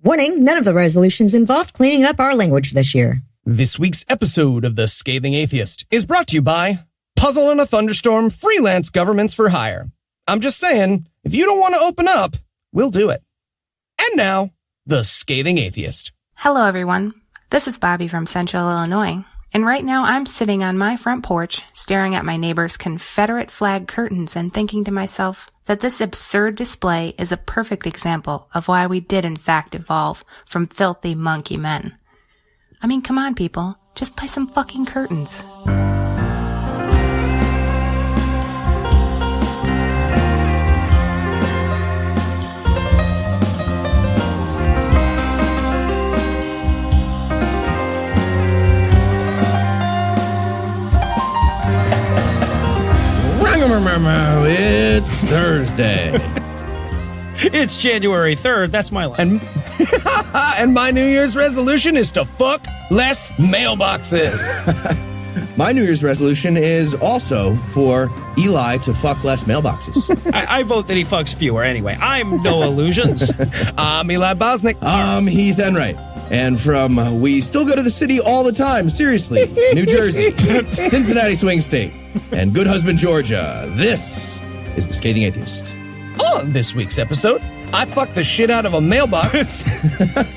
Warning, none of the resolutions involved cleaning up our language this year. This week's episode of The Scathing Atheist is brought to you by Puzzle in a Thunderstorm Freelance Governments for Hire. I'm just saying, if you don't want to open up, we'll do it. And now, The Scathing Atheist. Hello, everyone. This is Barbie from Central Illinois. And right now I'm sitting on my front porch, staring at my neighbor's Confederate flag curtains and thinking to myself that this absurd display is a perfect example of why we did in fact evolve from filthy monkey men. I mean, come on, people. Just buy some fucking curtains. It's Thursday. It's January 3rd. That's my line. And my New Year's resolution is to fuck less mailboxes. My New Year's resolution is also for Eli to fuck less mailboxes. I vote that he fucks fewer anyway. I'm No Illusions. I'm Eli Bosnick. I'm Heath Enright. And from We Still Go to the City All the Time, seriously, New Jersey, Cincinnati Swing State, and Good Husband, Georgia, this is The Scathing Atheist. On this week's episode, I fucked the shit out of a mailbox.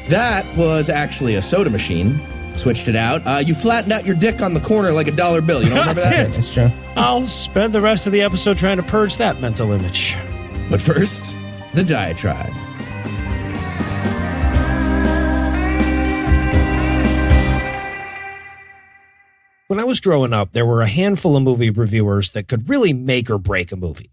That was actually a soda machine. Switched it out. You flattened out your dick on the corner like a dollar bill. You don't remember that? That's true. I'll spend the rest of the episode trying to purge that mental image. But first, the diatribe. When I was growing up, there were a handful of movie reviewers that could really make or break a movie.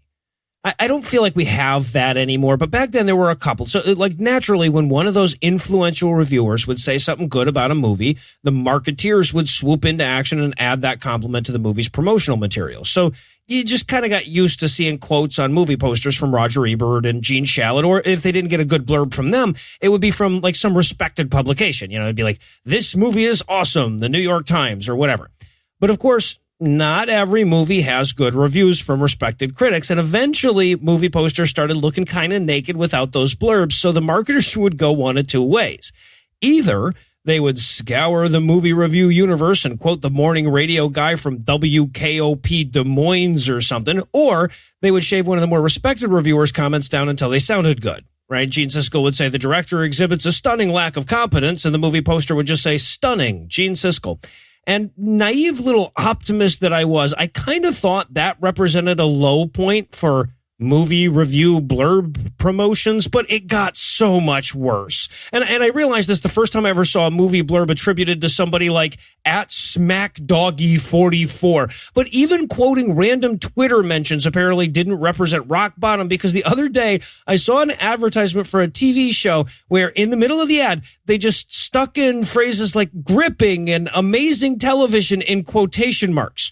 I don't feel like we have that anymore, but back then there were a couple. So, like, naturally, when one of those influential reviewers would say something good about a movie, the marketeers would swoop into action and add that compliment to the movie's promotional material. So you just kind of got used to seeing quotes on movie posters from Roger Ebert and Gene Shalit, or if they didn't get a good blurb from them, it would be from, like, some respected publication. You know, it'd be like, this movie is awesome, the New York Times, or whatever. But of course, not every movie has good reviews from respected critics, and eventually movie posters started looking kind of naked without those blurbs, so the marketers would go one of two ways. Either they would scour the movie review universe and quote the morning radio guy from WKOP Des Moines or something, or they would shave one of the more respected reviewers' comments down until they sounded good. Right? Gene Siskel would say the director exhibits a stunning lack of competence, and the movie poster would just say, stunning, Gene Siskel. And naive little optimist that I was, I kind of thought that represented a low point for movie review blurb promotions, but it got so much worse. And I realized this the first time I ever saw a movie blurb attributed to somebody like @SmackDoggy44. But even quoting random Twitter mentions apparently didn't represent rock bottom, because the other day I saw an advertisement for a TV show where in the middle of the ad, they just stuck in phrases like gripping and amazing television in quotation marks.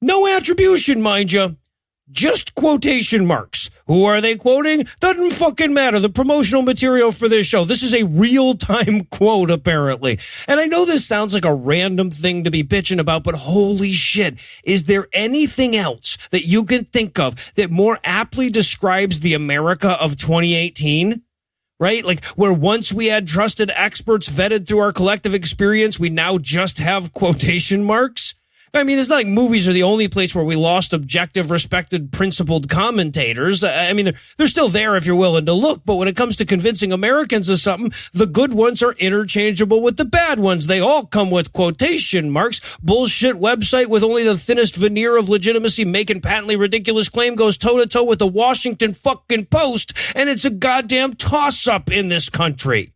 No attribution, mind you. Just quotation marks. Who are they quoting? Doesn't fucking matter. The promotional material for this show. This is a real-time quote, apparently. And I know this sounds like a random thing to be bitching about, but holy shit. Is there anything else that you can think of that more aptly describes the America of 2018? Right? Like, where once we had trusted experts vetted through our collective experience, we now just have quotation marks? I mean, it's not like movies are the only place where we lost objective, respected, principled commentators. I mean, they're still there if you're willing to look, but when it comes to convincing Americans of something, the good ones are interchangeable with the bad ones. They all come with quotation marks. Bullshit website with only the thinnest veneer of legitimacy making patently ridiculous claim goes toe-to-toe with the Washington fucking Post, and it's a goddamn toss-up in this country.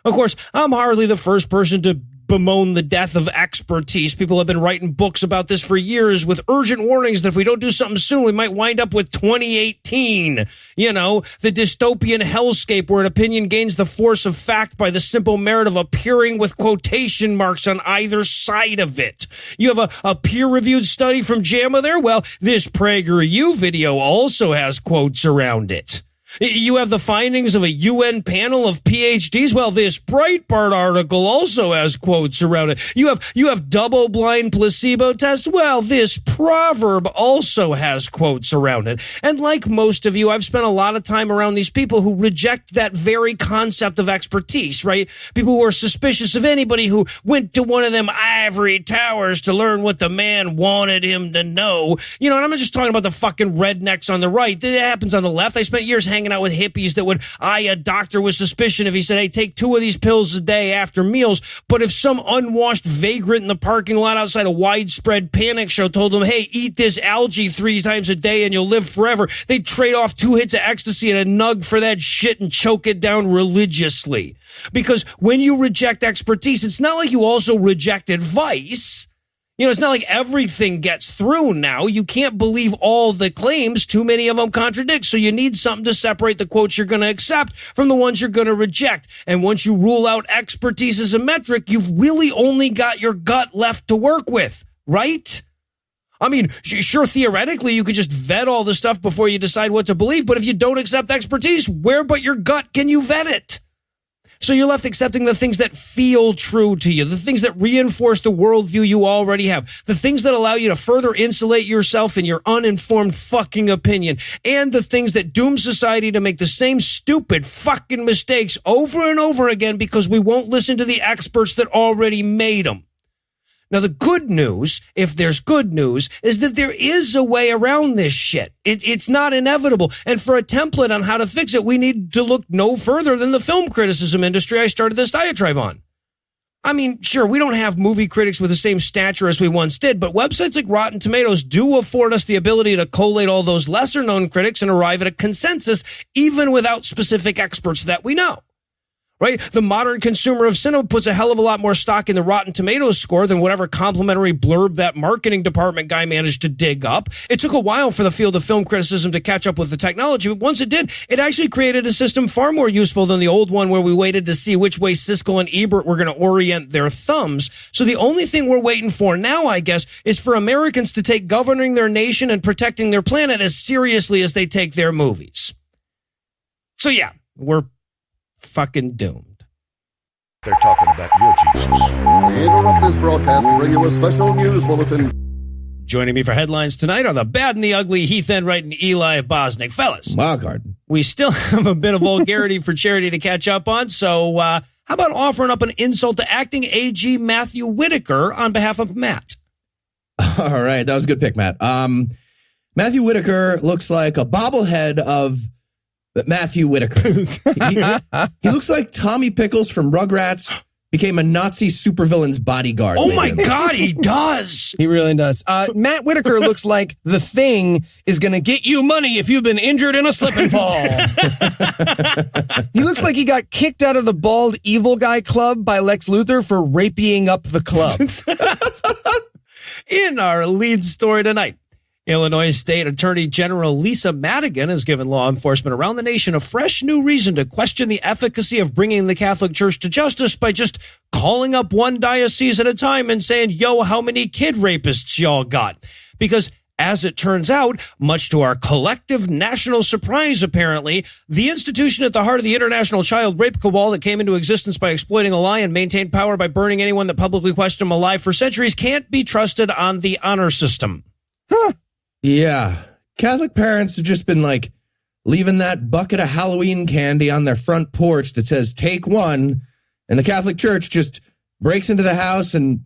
Of course, I'm hardly the first person to bemoan the death of expertise. People have been writing books about this for years with urgent warnings that if we don't do something soon, we might wind up with 2018. You know, the dystopian hellscape where an opinion gains the force of fact by the simple merit of appearing with quotation marks on either side of it. You have a peer-reviewed study from JAMA there? Well, this PragerU video also has quotes around it. You have the findings of a UN panel of PhDs. Well, this Breitbart article also has quotes around it. You have double-blind placebo tests. Well, this proverb also has quotes around it. And like most of you, I've spent a lot of time around these people who reject that very concept of expertise, right? People who are suspicious of anybody who went to one of them ivory towers to learn what the man wanted him to know. You know, and I'm not just talking about the fucking rednecks on the right. That happens on the left. I spent years hanging out with hippies that would eye a doctor with suspicion if he said, hey, take 2 of these pills a day after meals. But if some unwashed vagrant in the parking lot outside a widespread panic show told them, hey, eat this algae 3 times a day and you'll live forever, they'd trade off 2 hits of ecstasy and a nug for that shit and choke it down religiously. Because when you reject expertise, it's not like you also reject advice. You know, it's not like everything gets through now. You can't believe all the claims. Too many of them contradict. So you need something to separate the quotes you're going to accept from the ones you're going to reject. And once you rule out expertise as a metric, you've really only got your gut left to work with, right? I mean, sure, theoretically, you could just vet all the stuff before you decide what to believe. But if you don't accept expertise, where but your gut can you vet it? So you're left accepting the things that feel true to you, the things that reinforce the worldview you already have, the things that allow you to further insulate yourself in your uninformed fucking opinion, and the things that doom society to make the same stupid fucking mistakes over and over again because we won't listen to the experts that already made them. Now, the good news, if there's good news, is that there is a way around this shit. It's not inevitable. And for a template on how to fix it, we need to look no further than the film criticism industry I started this diatribe on. I mean, sure, we don't have movie critics with the same stature as we once did, but websites like Rotten Tomatoes do afford us the ability to collate all those lesser-known critics and arrive at a consensus, even without specific experts that we know. Right? The modern consumer of cinema puts a hell of a lot more stock in the Rotten Tomatoes score than whatever complimentary blurb that marketing department guy managed to dig up. It took a while for the field of film criticism to catch up with the technology, but once it did, it actually created a system far more useful than the old one where we waited to see which way Siskel and Ebert were going to orient their thumbs. So the only thing we're waiting for now, I guess, is for Americans to take governing their nation and protecting their planet as seriously as they take their movies. So yeah, we're fucking doomed. They're talking about your Jesus. We interrupt this broadcast to bring you a special news bulletin. Joining me for headlines tonight are the bad and the ugly Heath Enright and Eli Bosnick. Fellas, Wildcard. we still have a bit of vulgarity for charity to catch up on, so how about offering up an insult to acting AG Matthew Whitaker on behalf of Matt? All right, that was a good pick, Matt. Matthew Whitaker looks like a bobblehead of Matthew Whitaker. He looks like Tommy Pickles from Rugrats became a Nazi supervillain's bodyguard. Oh my God, he does. He really does. Matt Whitaker looks like The Thing is going to get you money if you've been injured in a slip and fall. He looks like he got kicked out of the Bald Evil Guy Club by Lex Luthor for raping up the club. In our lead story tonight, Illinois State Attorney General Lisa Madigan has given law enforcement around the nation a fresh new reason to question the efficacy of bringing the Catholic Church to justice by just calling up one diocese at a time and saying, yo, how many kid rapists y'all got? Because as it turns out, much to our collective national surprise, apparently, the institution at the heart of the international child rape cabal that came into existence by exploiting a lie and maintained power by burning anyone that publicly questioned them alive for centuries can't be trusted on the honor system. Huh. Yeah. Catholic parents have just been like leaving that bucket of Halloween candy on their front porch that says take one, and the Catholic Church just breaks into the house and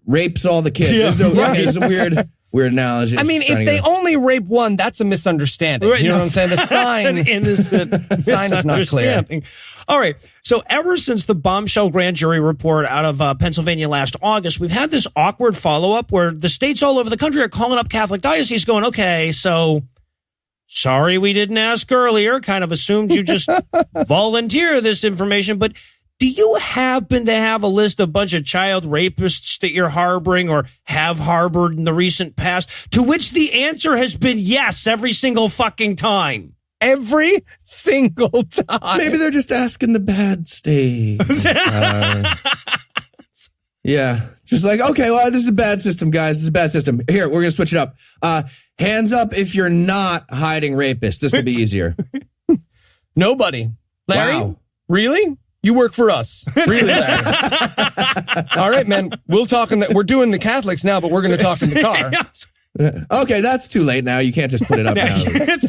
rapes all the kids. Yeah, it's a weird analogy. I mean, if they only rape one, that's a misunderstanding. Right, you know what I'm saying? The sign, an innocent sign is not clear. All right. So ever since the bombshell grand jury report out of Pennsylvania last August, we've had this awkward follow-up where the states all over the country are calling up Catholic dioceses going, okay, so sorry we didn't ask earlier, kind of assumed you just volunteer this information, but do you happen to have a list of a bunch of child rapists that you're harboring or have harbored in the recent past? To which the answer has been yes every single fucking time. Every single time. Maybe they're just asking the bad states. Yeah. Just like, okay, well, this is a bad system, guys. This is a bad system. Here, we're going to switch it up. Hands up if you're not hiding rapists. This will be easier. Nobody. Larry? Wow. Really? You work for us. Really, Larry? All right, man. We're doing the Catholics now, but we're going to talk in the car. Okay, that's too late now. You can't just put it up now.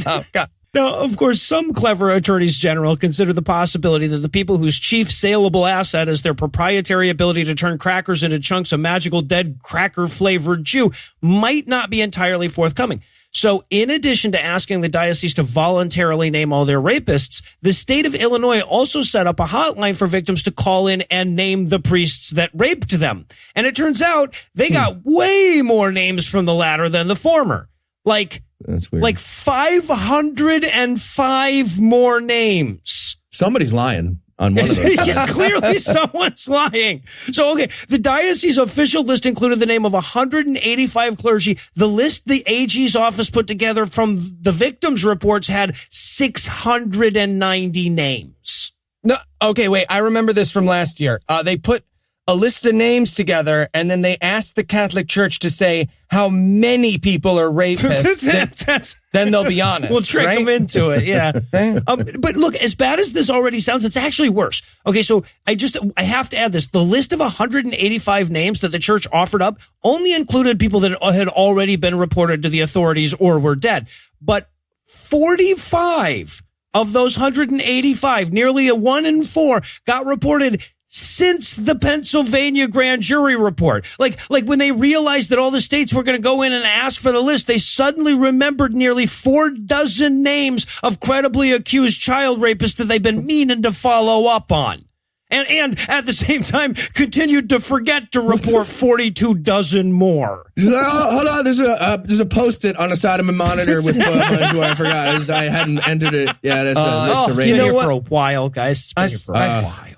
Oh, God. Now, of course, some clever attorneys general consider the possibility that the people whose chief saleable asset is their proprietary ability to turn crackers into chunks of magical dead cracker-flavored Jew might not be entirely forthcoming. So in addition to asking the diocese to voluntarily name all their rapists, the state of Illinois also set up a hotline for victims to call in and name the priests that raped them. And it turns out they got way more names from the latter than the former. That's weird. Like 505 more names. Somebody's lying on one of those. Yes, clearly someone's lying. So, okay, the diocese official list included the name of 185 clergy. The list the AG's office put together from the victims' reports had 690 names. No, okay, wait. I remember this from last year. They put a list of names together, and then they asked the Catholic Church to say how many people are rapists. Then they'll be honest. We'll trick them into it, yeah. But look, as bad as this already sounds, it's actually worse. Okay, so I have to add this. The list of 185 names that the church offered up only included people that had already been reported to the authorities or were dead. But 45 of those 185, nearly a 1 in 4, got reported since the Pennsylvania grand jury report. Like when they realized that all the states were going to go in and ask for the list, they suddenly remembered nearly 4 dozen names of credibly accused child rapists that they've been meaning to follow up on. And at the same time, continued to forget to report 42 dozen more. Hold on, there's a Post-it on the side of my monitor with who I forgot. I hadn't entered it. Yeah, that's a list of rapists. rapists. For a while, guys. It's been here for a while.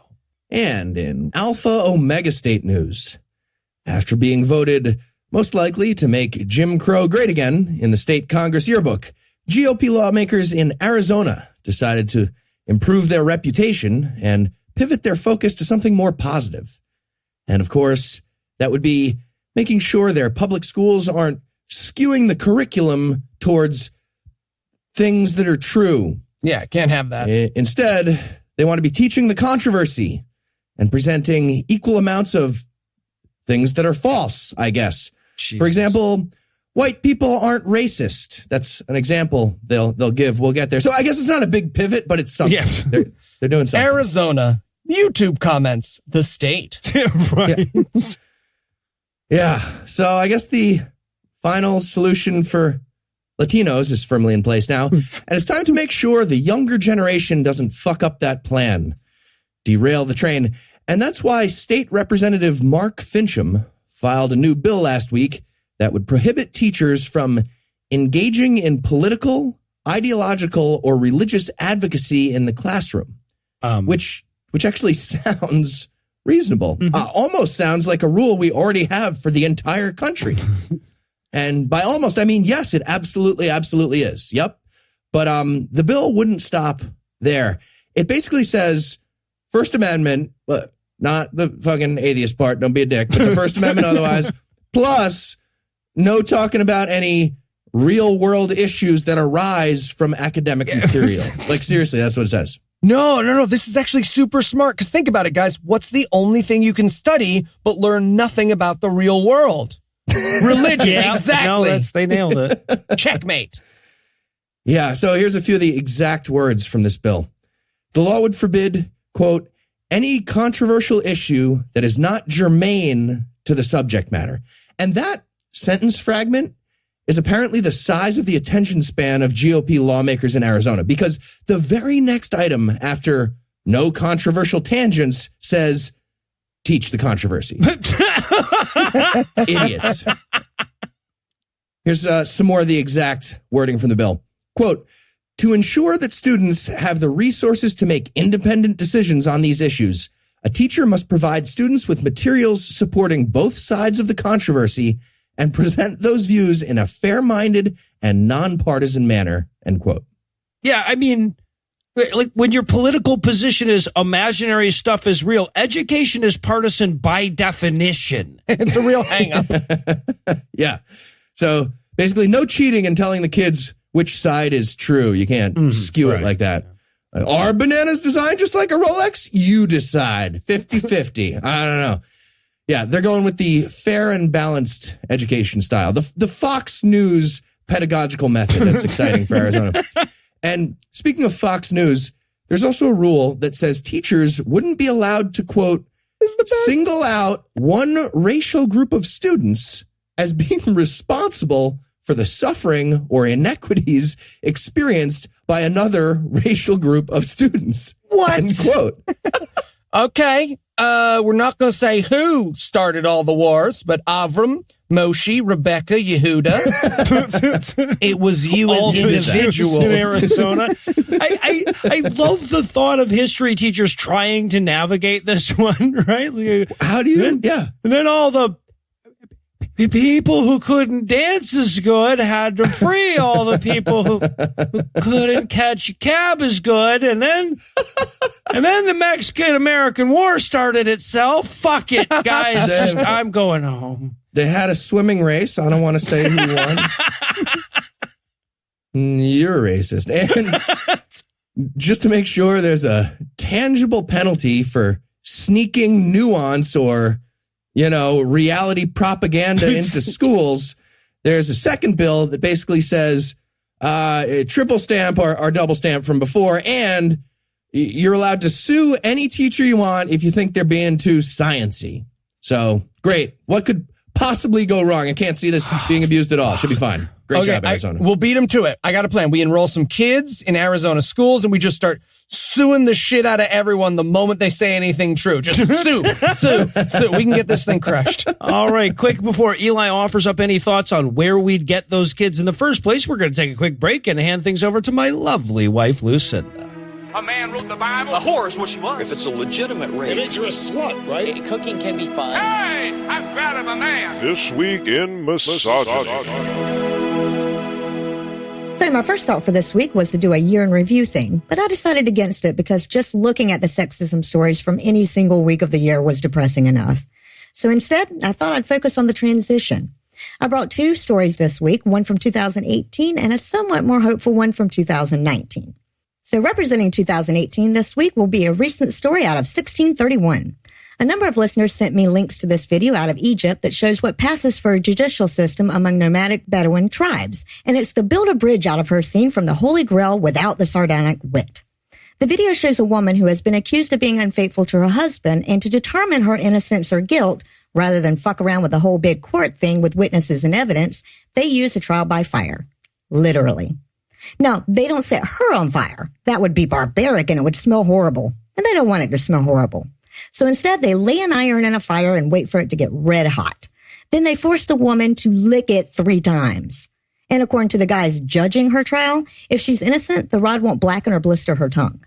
And in Alpha Omega State news, after being voted most likely to make Jim Crow great again in the state Congress yearbook, GOP lawmakers in Arizona decided to improve their reputation and pivot their focus to something more positive. And of course, that would be making sure their public schools aren't skewing the curriculum towards things that are true. Yeah, can't have that. Instead, they want to be teaching the controversy and presenting equal amounts of things that are false, I guess. Jesus. For example, white people aren't racist. That's an example they'll give. We'll get there. So I guess it's not a big pivot, but it's something. Yeah. They're doing something. Arizona, YouTube comments, the state. Right. Yeah. So I guess the final solution for Latinos is firmly in place now. And it's time to make sure the younger generation doesn't fuck up that plan, derail the train. And that's why State Representative Mark Fincham filed a new bill last week that would prohibit teachers from engaging in political, ideological, or religious advocacy in the classroom, which actually sounds reasonable. Almost sounds like a rule we already have for the entire country. And by almost, I mean, yes, it absolutely is. Yep. But the bill wouldn't stop there. It basically says First Amendment, not the fucking atheist part, don't be a dick, but the First Amendment otherwise, plus no talking about any real world issues that arise from academic material. Like, seriously, that's what it says. No. This is actually super smart, because think about it, guys. What's the only thing you can study but learn nothing about the real world? Religion. Yeah, exactly. No, they nailed it. Checkmate. Yeah, so here's a few of the exact words from this bill. The law would forbid, quote, any controversial issue that is not germane to the subject matter. And that sentence fragment is apparently the size of the attention span of GOP lawmakers in Arizona, because the very next item after no controversial tangents says, teach the controversy. Idiots. Here's some more of the exact wording from the bill. Quote, to ensure that students have the resources to make independent decisions on these issues, a teacher must provide students with materials supporting both sides of the controversy and present those views in a fair-minded and nonpartisan manner, end quote. Yeah, I mean, like when your political position is imaginary stuff is real, education is partisan by definition. It's a real hang-up. Yeah. So basically no cheating and telling the kids which side is true. You can't skew it like that. Are bananas designed just like a Rolex? You decide. 50-50. I don't know. Yeah, they're going with the fair and balanced education style. The Fox News pedagogical method. That's exciting for Arizona. And speaking of Fox News, there's also a rule that says teachers wouldn't be allowed to, quote, single out one racial group of students as being responsible for the suffering or inequities experienced by another racial group of students. What? End quote. Okay, we're not going to say who started all the wars, but Avram, Moshe, Rebecca, Yehuda. It was you as individuals. In Arizona. I love the thought of history teachers trying to navigate this one, right? How do you? Yeah. And then all the people who couldn't dance as good had to free all the people who couldn't catch a cab as good. And then the Mexican-American War started itself. Fuck it, guys. I'm going home. They had a swimming race. I don't want to say who won. You're a racist. And just to make sure there's a tangible penalty for sneaking nuance or, reality propaganda into schools, there's a second bill that basically says triple stamp or double stamp from before, and you're allowed to sue any teacher you want if you think they're being too sciencey. So, great. What could possibly go wrong? I can't see this being abused at all. Should be fine. Great job, Arizona. We'll beat them to it. I got a plan. We enroll some kids in Arizona schools, and we just start suing the shit out of everyone the moment they say anything true. Just sue. We can get this thing crushed. All right, quick before Eli offers up any thoughts on where we'd get those kids in the first place, we're going to take a quick break and hand things over to my lovely wife, Lucinda. A man wrote the Bible. A whore is what she was. If it's a legitimate rape, it makes you a slut, right? Cooking can be fun. Hey, I'm proud of a man. This week in misogyny. So my first thought for this week was to do a year in review thing, but I decided against it because just looking at the sexism stories from any single week of the year was depressing enough. So instead, I thought I'd focus on the transition. I brought two stories this week, one from 2018 and a somewhat more hopeful one from 2019. So representing 2018 this week will be a recent story out of 1631. A number of listeners sent me links to this video out of Egypt that shows what passes for a judicial system among nomadic Bedouin tribes, and it's the build a bridge out of her scene from the Holy Grail without the sardonic wit. The video shows a woman who has been accused of being unfaithful to her husband, and to determine her innocence or guilt, rather than fuck around with the whole big court thing with witnesses and evidence, they use a trial by fire. Literally. Now, they don't set her on fire. That would be barbaric and it would smell horrible. And they don't want it to smell horrible. So instead, they lay an iron in a fire and wait for it to get red hot. Then they force the woman to lick it 3 times. And according to the guys judging her trial, if she's innocent, the rod won't blacken or blister her tongue.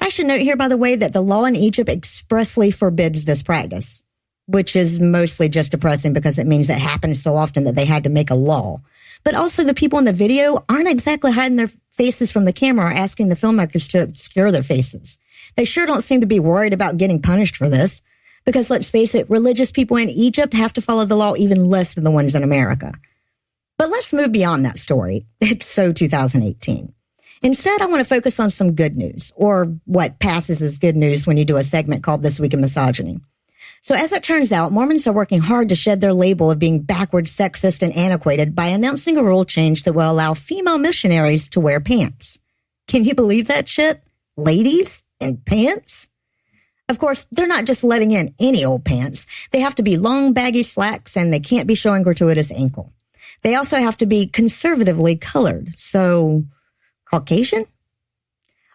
I should note here, by the way, that the law in Egypt expressly forbids this practice, which is mostly just depressing because it means it happens so often that they had to make a law. But also the people in the video aren't exactly hiding their faces from the camera or asking the filmmakers to obscure their faces. They sure don't seem to be worried about getting punished for this, because let's face it, religious people in Egypt have to follow the law even less than the ones in America. But let's move beyond that story. It's so 2018. Instead, I want to focus on some good news, or what passes as good news when you do a segment called This Week in Misogyny. So as it turns out, Mormons are working hard to shed their label of being backwards, sexist, and antiquated by announcing a rule change that will allow female missionaries to wear pants. Can you believe that shit? Ladies in pants? Of course, they're not just letting in any old pants. They have to be long, baggy slacks, and they can't be showing gratuitous ankle. They also have to be conservatively colored, so Caucasian?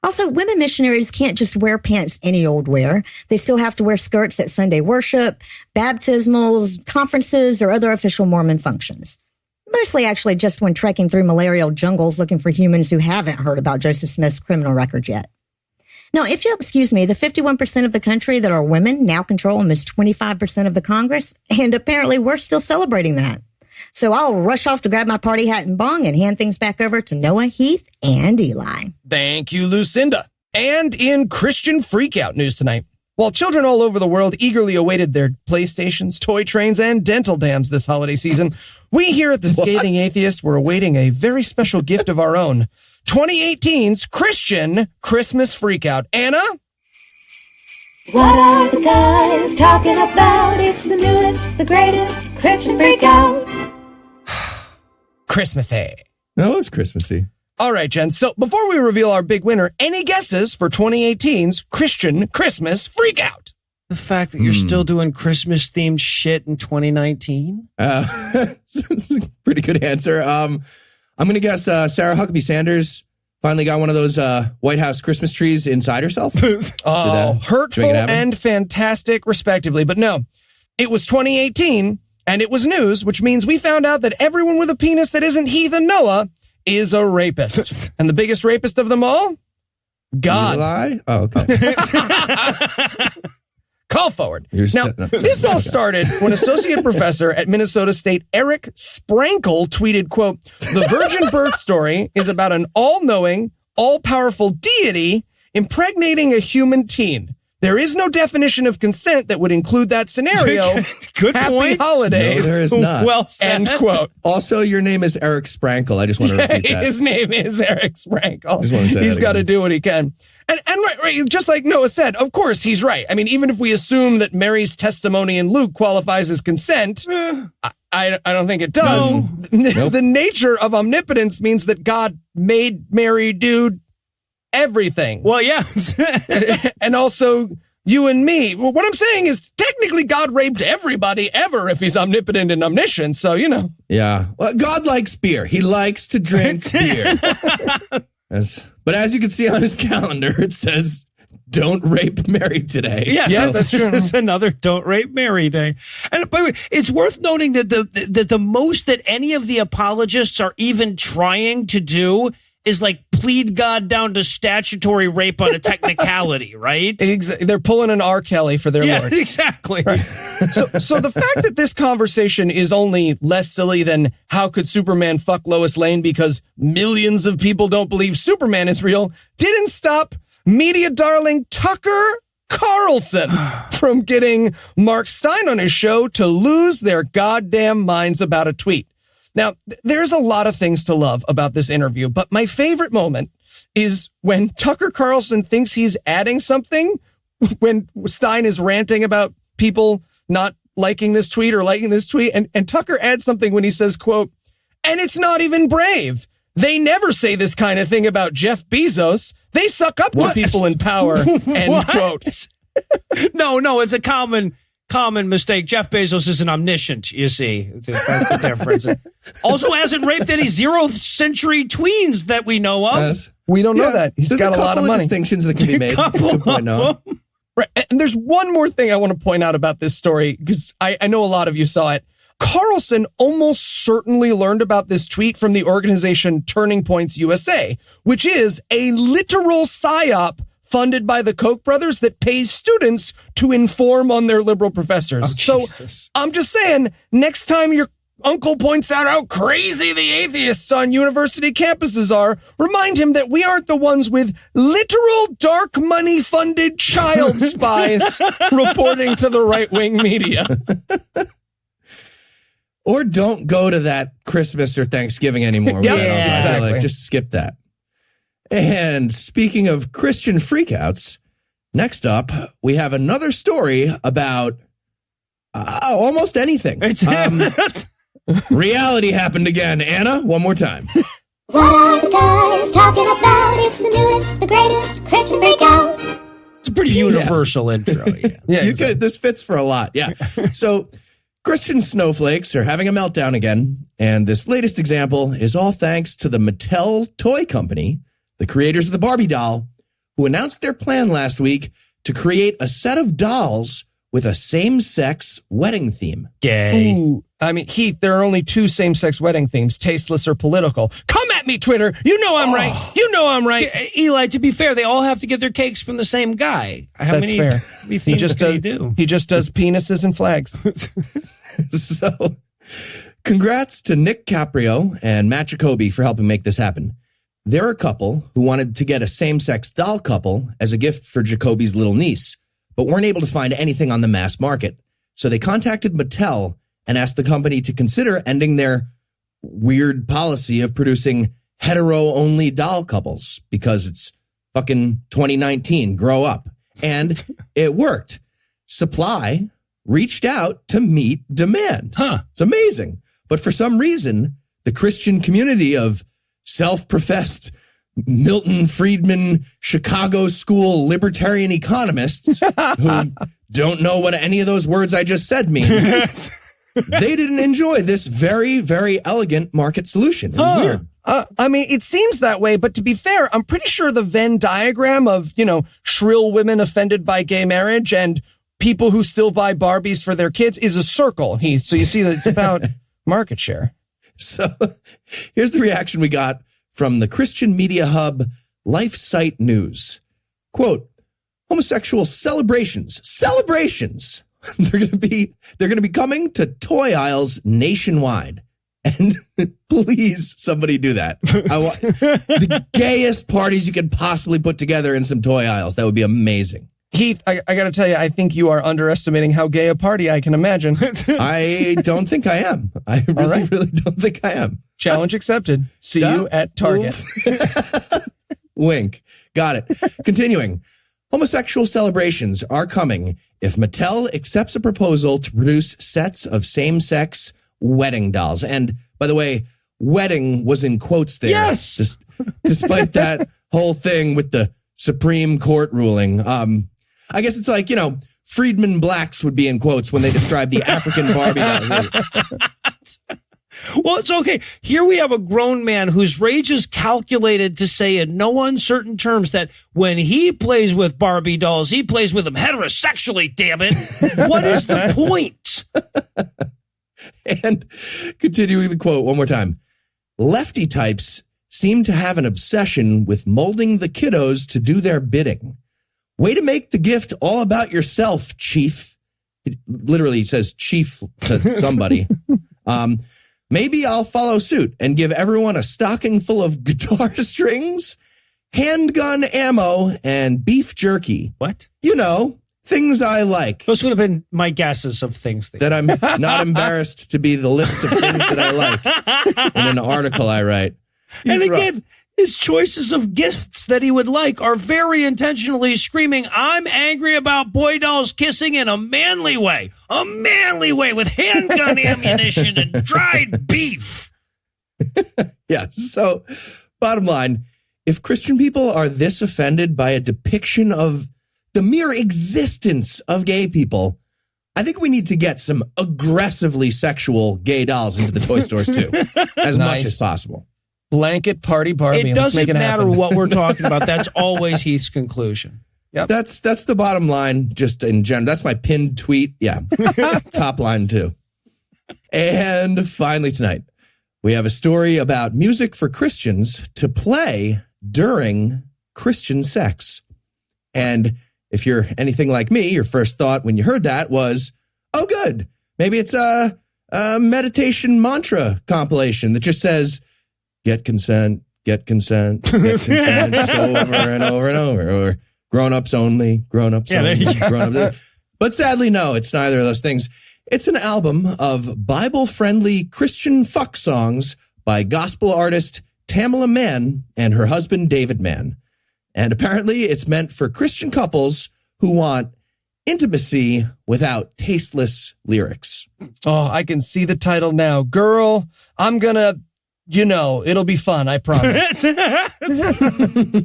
Also, women missionaries can't just wear pants any old wear. They still have to wear skirts at Sunday worship, baptismals, conferences, or other official Mormon functions. Mostly actually just when trekking through malarial jungles looking for humans who haven't heard about Joseph Smith's criminal record yet. Now, if you'll excuse me, the 51% of the country that are women now control almost 25% of the Congress, and apparently we're still celebrating that. So I'll rush off to grab my party hat and bong and hand things back over to Noah, Heath, and Eli. Thank you, Lucinda. And in Christian Freakout news tonight, While children all over the world eagerly awaited their PlayStations, toy trains, and dental dams this holiday season, we here at the Scathing Atheist were awaiting a very special gift of our own. 2018's Christian Christmas Freakout. Anna? What are the guys talking about? It's the newest, the greatest Christian Freakout. Christmassy. That was Christmassy. All right, Jen. So before we reveal our big winner, any guesses for 2018's Christian Christmas Freakout? The fact that you're still doing Christmas-themed shit in 2019? It's a pretty good answer. I'm going to guess Sarah Huckabee Sanders finally got one of those White House Christmas trees inside herself. Hurtful and fantastic, respectively. But no, it was 2018, and it was news, which means we found out that everyone with a penis that isn't Heathen Noah is a rapist. And the biggest rapist of them all? God. Lie? Oh, okay. Call forward. Now, this all started when associate professor at Minnesota State Eric Sprankle tweeted, quote, "The virgin birth story is about an all-knowing, all-powerful deity impregnating a human teen. There is no definition of consent that would include that scenario. Good Happy point. holidays." No, there is not. Well said. End quote. Also, your name is Eric Sprankle. I just want to repeat that. His name is Eric Sprankle. Just want to say He's that got to again. do what he can. And right, just like Noah said, of course, he's right. I mean, even if we assume that Mary's testimony in Luke qualifies as consent, I don't think it does. No. The nature of omnipotence means that God made Mary do everything. Well, yeah. And also you and me. Well, what I'm saying is technically God raped everybody ever if he's omnipotent and omniscient. So, you know. Yeah. Well, God likes beer. He likes to drink beer. But as you can see on his calendar, it says, "Don't rape Mary today." Yeah, that's true. This is another "Don't Rape Mary" day. And by the way, it's worth noting that the most that any of the apologists are even trying to do is like plead God down to statutory rape on a technicality, right? They're pulling an R. Kelly for their Lord. Exactly. Right. So the fact that this conversation is only less silly than how could Superman fuck Lois Lane because millions of people don't believe Superman is real didn't stop media darling Tucker Carlson from getting Mark Stein on his show to lose their goddamn minds about a tweet. Now, there's a lot of things to love about this interview, but my favorite moment is when Tucker Carlson thinks he's adding something when Stein is ranting about people not liking this tweet or liking this tweet. And Tucker adds something when he says, quote, "And it's not even brave. They never say this kind of thing about Jeff Bezos. They suck up to people in power." End quote. No, it's a common mistake. Jeff Bezos isn't omniscient, you see. That's the difference. Also hasn't raped any 0th century tweens that we know of. We don't know that. He's got a lot of money. Distinctions that can be made. That's a good point, Noah. Right. And there's one more thing I want to point out about this story, because I know a lot of you saw it. Carlson almost certainly learned about this tweet from the organization Turning Points USA, which is a literal psyop funded by the Koch brothers that pays students to inform on their liberal professors. So I'm just saying, next time your uncle points out how crazy the atheists on university campuses are, remind him that we aren't the ones with literal dark money funded child spies reporting to the right-wing media. Or don't go to that Christmas or Thanksgiving anymore. Yeah, exactly. Like, just skip that. And speaking of Christian freakouts, next up, we have another story about almost anything. Reality happened again. Anna, one more time. What are the guys talking about? It's the newest, the greatest Christian Freakout. It's a pretty universal intro. Yeah. This fits for a lot. Yeah. So Christian snowflakes are having a meltdown again. And this latest example is all thanks to the Mattel toy company, the creators of the Barbie doll, who announced their plan last week to create a set of dolls with a same-sex wedding theme. Gay. Ooh, I mean, Heath, there are only 2 same-sex wedding themes, tasteless or political. Come at me, Twitter. You know I'm right. You know I'm right. Eli, to be fair, they all have to get their cakes from the same guy. How That's many fair. themes can he do? He just does penises and flags. So, congrats to Nick Caprio and Matt Jacoby for helping make this happen. They're a couple who wanted to get a same-sex doll couple as a gift for Jacoby's little niece. but weren't able to find anything on the mass market. So they contacted Mattel and asked the company to consider ending their weird policy of producing hetero-only doll couples because it's fucking 2019, grow up. And it worked. Supply reached out to meet demand. It's amazing. But for some reason, the Christian community of self-professed Milton Friedman, Chicago school libertarian economists who don't know what any of those words I just said mean, they didn't enjoy this very, very elegant market solution. It was weird. I mean, it seems that way, but to be fair, I'm pretty sure the Venn diagram of, shrill women offended by gay marriage and people who still buy Barbies for their kids is a circle, Heath. So you see that it's about market share. So here's the reaction we got from the Christian media hub LifeSite News. Quote, homosexual celebrations. They're going to be coming to toy aisles nationwide. And please, somebody do that. I want the gayest parties you could possibly put together in some toy aisles. That would be amazing. Heath, I got to tell you, I think you are underestimating how gay a party I can imagine. I don't think I am. I really don't think I am. Challenge accepted. See you at Target. Wink. Got it. Continuing. Homosexual celebrations are coming if Mattel accepts a proposal to produce sets of same-sex wedding dolls. And by the way, wedding was in quotes there. Yes. Despite that whole thing with the Supreme Court ruling. I guess it's like, Friedman blacks would be in quotes when they describe the African Barbie doll. Well, it's okay. Here we have a grown man whose rage is calculated to say in no uncertain terms that when he plays with Barbie dolls, he plays with them heterosexually, damn it. What is the point? And continuing the quote one more time. Lefty types seem to have an obsession with molding the kiddos to do their bidding. Way to make the gift all about yourself, chief. It literally says chief to somebody. Maybe I'll follow suit and give everyone a stocking full of guitar strings, handgun ammo, and beef jerky. What? Things I like. Those would have been my guesses of things that I'm not embarrassed to be the list of things that I like in an article I write. And again, his choices of gifts that he would like are very intentionally screaming, I'm angry about boy dolls kissing in a manly way with handgun ammunition and dried beef. Yeah. So bottom line, if Christian people are this offended by a depiction of the mere existence of gay people, I think we need to get some aggressively sexual gay dolls into the toy stores too, as much as possible. Blanket party Barbie. It doesn't matter what we're talking about. That's always Heath's conclusion. Yep. That's the bottom line, just in general. That's my pinned tweet. Yeah. Top line too. And finally tonight, we have a story about music for Christians to play during Christian sex. And if you're anything like me, your first thought when you heard that was, oh, good. Maybe it's a meditation mantra compilation that just says, get consent, get consent, get consent, just over and over and over. Or grown-ups only, grown-ups only, grown-ups. But sadly, no, it's neither of those things. It's an album of Bible-friendly Christian fuck songs by gospel artist Tamala Mann and her husband David Mann. And apparently it's meant for Christian couples who want intimacy without tasteless lyrics. Oh, I can see the title now. Girl, I'm gonna, it'll be fun, I promise.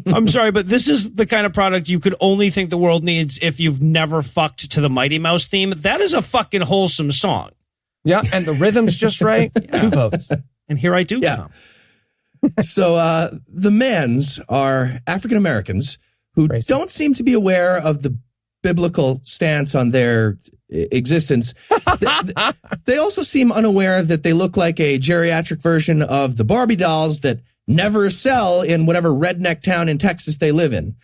I'm sorry, but this is the kind of product you could only think the world needs if you've never fucked to the Mighty Mouse theme. That is a fucking wholesome song. Yeah, and the rhythm's just right. 2 votes. And here I do come. So the Manns are African Americans who don't seem to be aware of the biblical stance on their existence. They also seem unaware that they look like a geriatric version of the Barbie dolls that never sell in whatever redneck town in Texas they live in.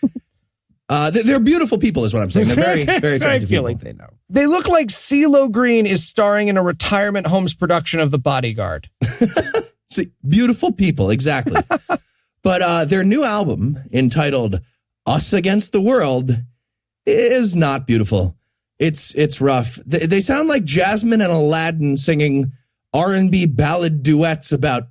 They're beautiful people is what I'm saying. They're very, very attractive people. Like they know. They look like CeeLo Green is starring in a retirement homes production of The Bodyguard. See, beautiful people, exactly. But their new album, entitled Us Against the World, is not beautiful. It's rough. They sound like Jasmine and Aladdin singing R&B ballad duets about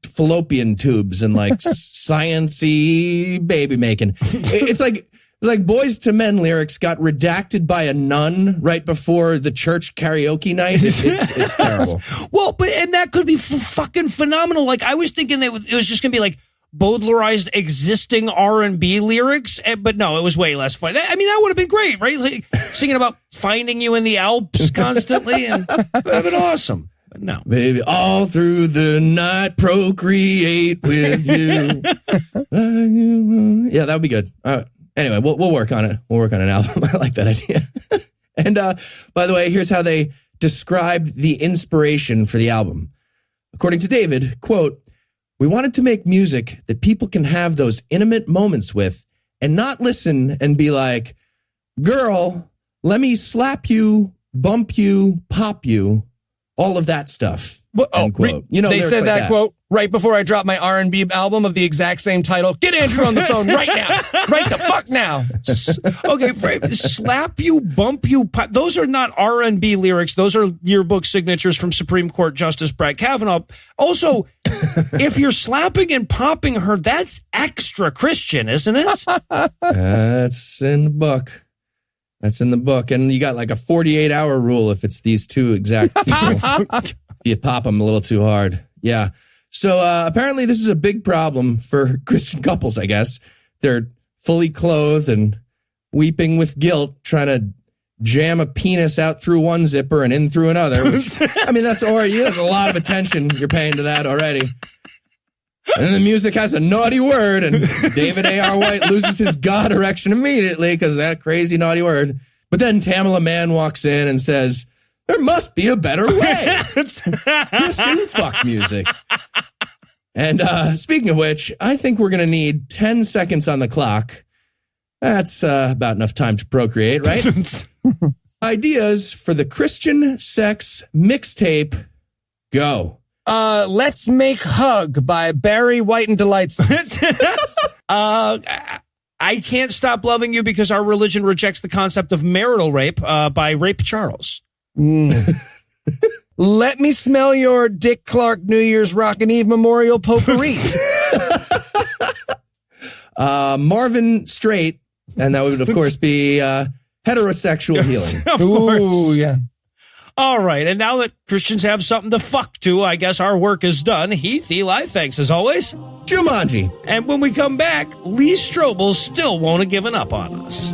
fallopian tubes and like science-y baby making. It's like Boys to Men lyrics got redacted by a nun right before the church karaoke night. It's terrible. Well, and that could be fucking phenomenal. Like, I was thinking that it was just going to be like Baudelarized existing R&B lyrics, but no, it was way less fun. I mean, that would have been great, right? Like singing about finding you in the Alps constantly, and it would have been awesome. But no. Baby, all through the night, procreate with you. Yeah, that would be good. Anyway, we'll work on it. We'll work on an album. I like that idea. And by the way, here's how they described the inspiration for the album. According to David, quote, "We wanted to make music that people can have those intimate moments with and not listen and be like, girl, let me slap you, bump you, pop you, all of that stuff." Unquote. They said that quote right before I dropped my R&B album of the exact same title. Get Andrew on the phone right now. Right the fuck now. Okay, slap you, bump you, pop. Those are not R&B lyrics. Those are yearbook signatures from Supreme Court Justice Brett Kavanaugh. Also, if you're slapping and popping her, that's extra Christian, isn't it? That's in the book. That's in the book. And you got like a 48-hour rule if it's these two exact people. You pop them a little too hard. Yeah. So apparently this is a big problem for Christian couples, I guess. They're fully clothed and weeping with guilt, trying to jam a penis out through one zipper and in through another. Which, I mean, that's a lot of attention you're paying to that already. And then the music has a naughty word, and David A.R. White loses his God erection immediately because of that crazy naughty word. But then Tamala Mann walks in and says, "There must be a better way." Christian fuck music. And speaking of which, I think we're going to need 10 seconds on the clock. That's about enough time to procreate, right? Ideas for the Christian sex mixtape. Go. Let's Make Hug by Barry White and Delightsome. I Can't Stop Loving You Because Our Religion Rejects the Concept of Marital Rape by Rape Charles. Let Me Smell Your Dick Clark New Year's Rockin' Eve Memorial Potpourri. Marvin Straight, and that would of course be heterosexual healing. Ooh, yeah. All right, and now that Christians have something to fuck to, I guess our work is done. Heath, Eli, thanks as always. Jumanji. And when we come back, Lee Strobel still won't have given up on us.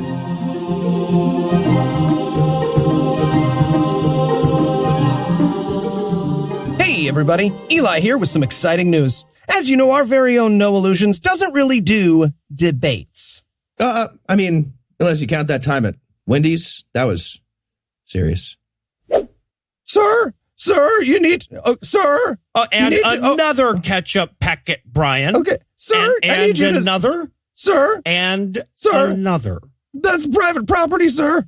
Hey, everybody. Eli here with some exciting news. As you know, our very own No Illusions doesn't really do debates. I mean, unless you count that time at Wendy's, that was serious. Sir, you need, sir. And another ketchup packet, Brian. Okay, sir, and I need you another, sir, and sir, another. That's private property, sir.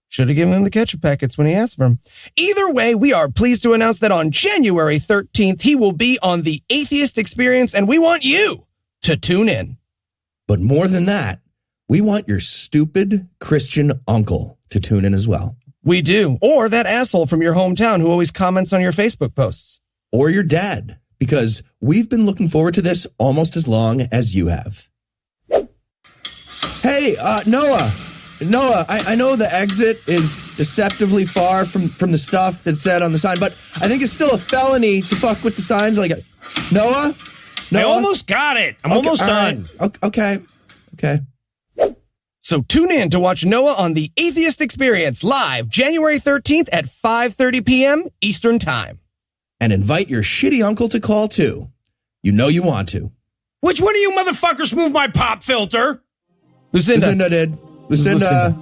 Should have given him the ketchup packets when he asked for them. Either way, we are pleased to announce that on January 13th, he will be on the Atheist Experience, and we want you to tune in. But more than that, we want your stupid Christian uncle to tune in as well. We do. Or that asshole from your hometown who always comments on your Facebook posts. Or your dad, because we've been looking forward to this almost as long as you have. Hey, Noah, I know the exit is deceptively far from the stuff that's said on the sign, but I think it's still a felony to fuck with the signs. Like, Noah? I almost got it. I'm almost done. Right. Okay. So tune in to watch Noah on the Atheist Experience live January 13th at 5:30 p.m. Eastern Time. And invite your shitty uncle to call too. You know you want to. Which one of you motherfuckers moved my pop filter? Lucinda did. Lucinda,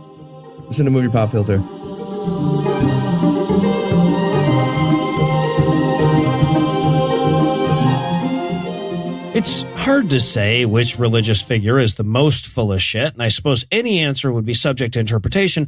move your pop filter. It's hard to say which religious figure is the most full of shit, and I suppose any answer would be subject to interpretation.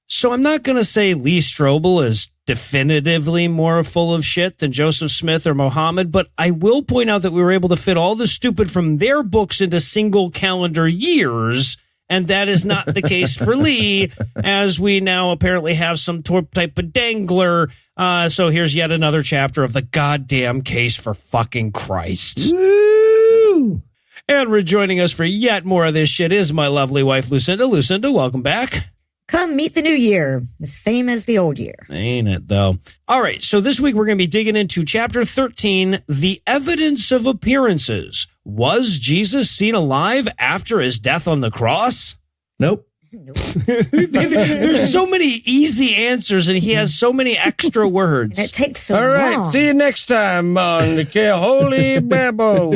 So I'm not going to say Lee Strobel is definitively more full of shit than Joseph Smith or Mohammed, but I will point out that we were able to fit all the stupid from their books into single calendar years And that is not the case for Lee, as we now apparently have some type of dangler. So here's yet another chapter of the goddamn case for fucking Christ. Woo! And rejoining us for yet more of this shit is my lovely wife, Lucinda. Lucinda, welcome back. Come meet the new year, the same as the old year. Ain't it, though? All right, so this week we're going to be digging into Chapter 13, The Evidence of Appearances. Was Jesus seen alive after his death on the cross? Nope. There's so many easy answers, and he has so many extra words. And it takes so All right, long. see you next time on the Holy Babble.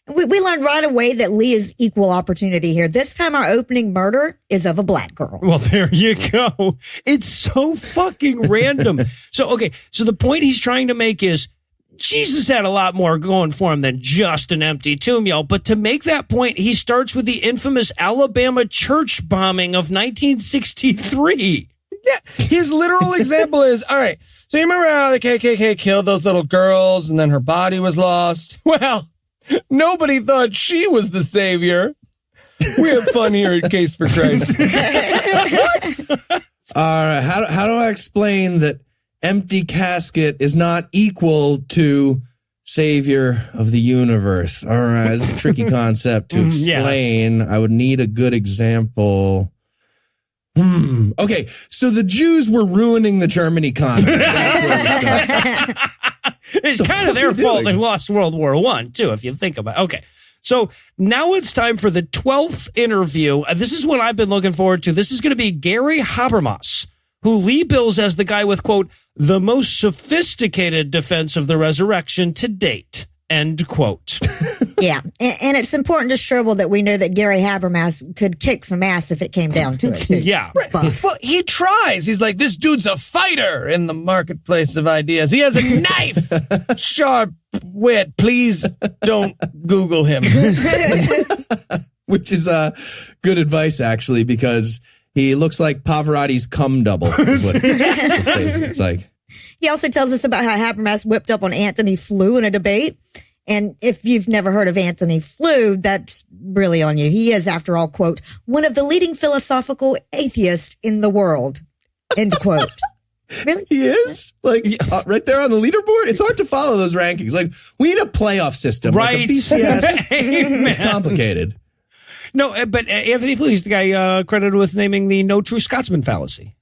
We learned right away that Lee is equal opportunity here. This time our opening murder is of a black girl. Well, there you go. It's so fucking random. So the point he's trying to make is Jesus had a lot more going for him than just an empty tomb, y'all. But to make that point, he starts with the infamous Alabama church bombing of 1963. Yeah, his literal example is, all right, so you remember how the KKK killed those little girls and then her body was lost? Well, nobody thought she was the savior. We have fun here at Case for Christ. What? All right, how do I explain that empty casket is not equal to savior of the universe? All right, it's a tricky concept to explain. I would need a good example. Okay, so the Jews were ruining the German economy. That's where we start. It's kind of their fault they lost World War I, too, if you think about it. Okay, so now it's time for the 12th interview. This is what I've been looking forward to. This is going to be Gary Habermas, who Lee bills as the guy with, quote, the most sophisticated defense of the resurrection to date, end quote. Yeah, and it's important to Sherwood that we know that Gary Habermas could kick some ass if it came down to it, too. Yeah. Well, he tries. He's like, this dude's a fighter in the marketplace of ideas. He has a knife. Sharp wit. Please don't Google him. Which is good advice, actually, because he looks like Pavarotti's cum double, is what his face looks like. He also tells us about how Habermas whipped up on Anthony Flew in a debate. And if you've never heard of Anthony Flew, that's really on you. He is, after all, quote, one of the leading philosophical atheists in the world, end quote. Really? He is? Like, right there on the leaderboard? It's hard to follow those rankings. Like, we need a playoff system. Right. Like a BCS. It's complicated. No, but Anthony Flew, he's the guy credited with naming the no true Scotsman fallacy.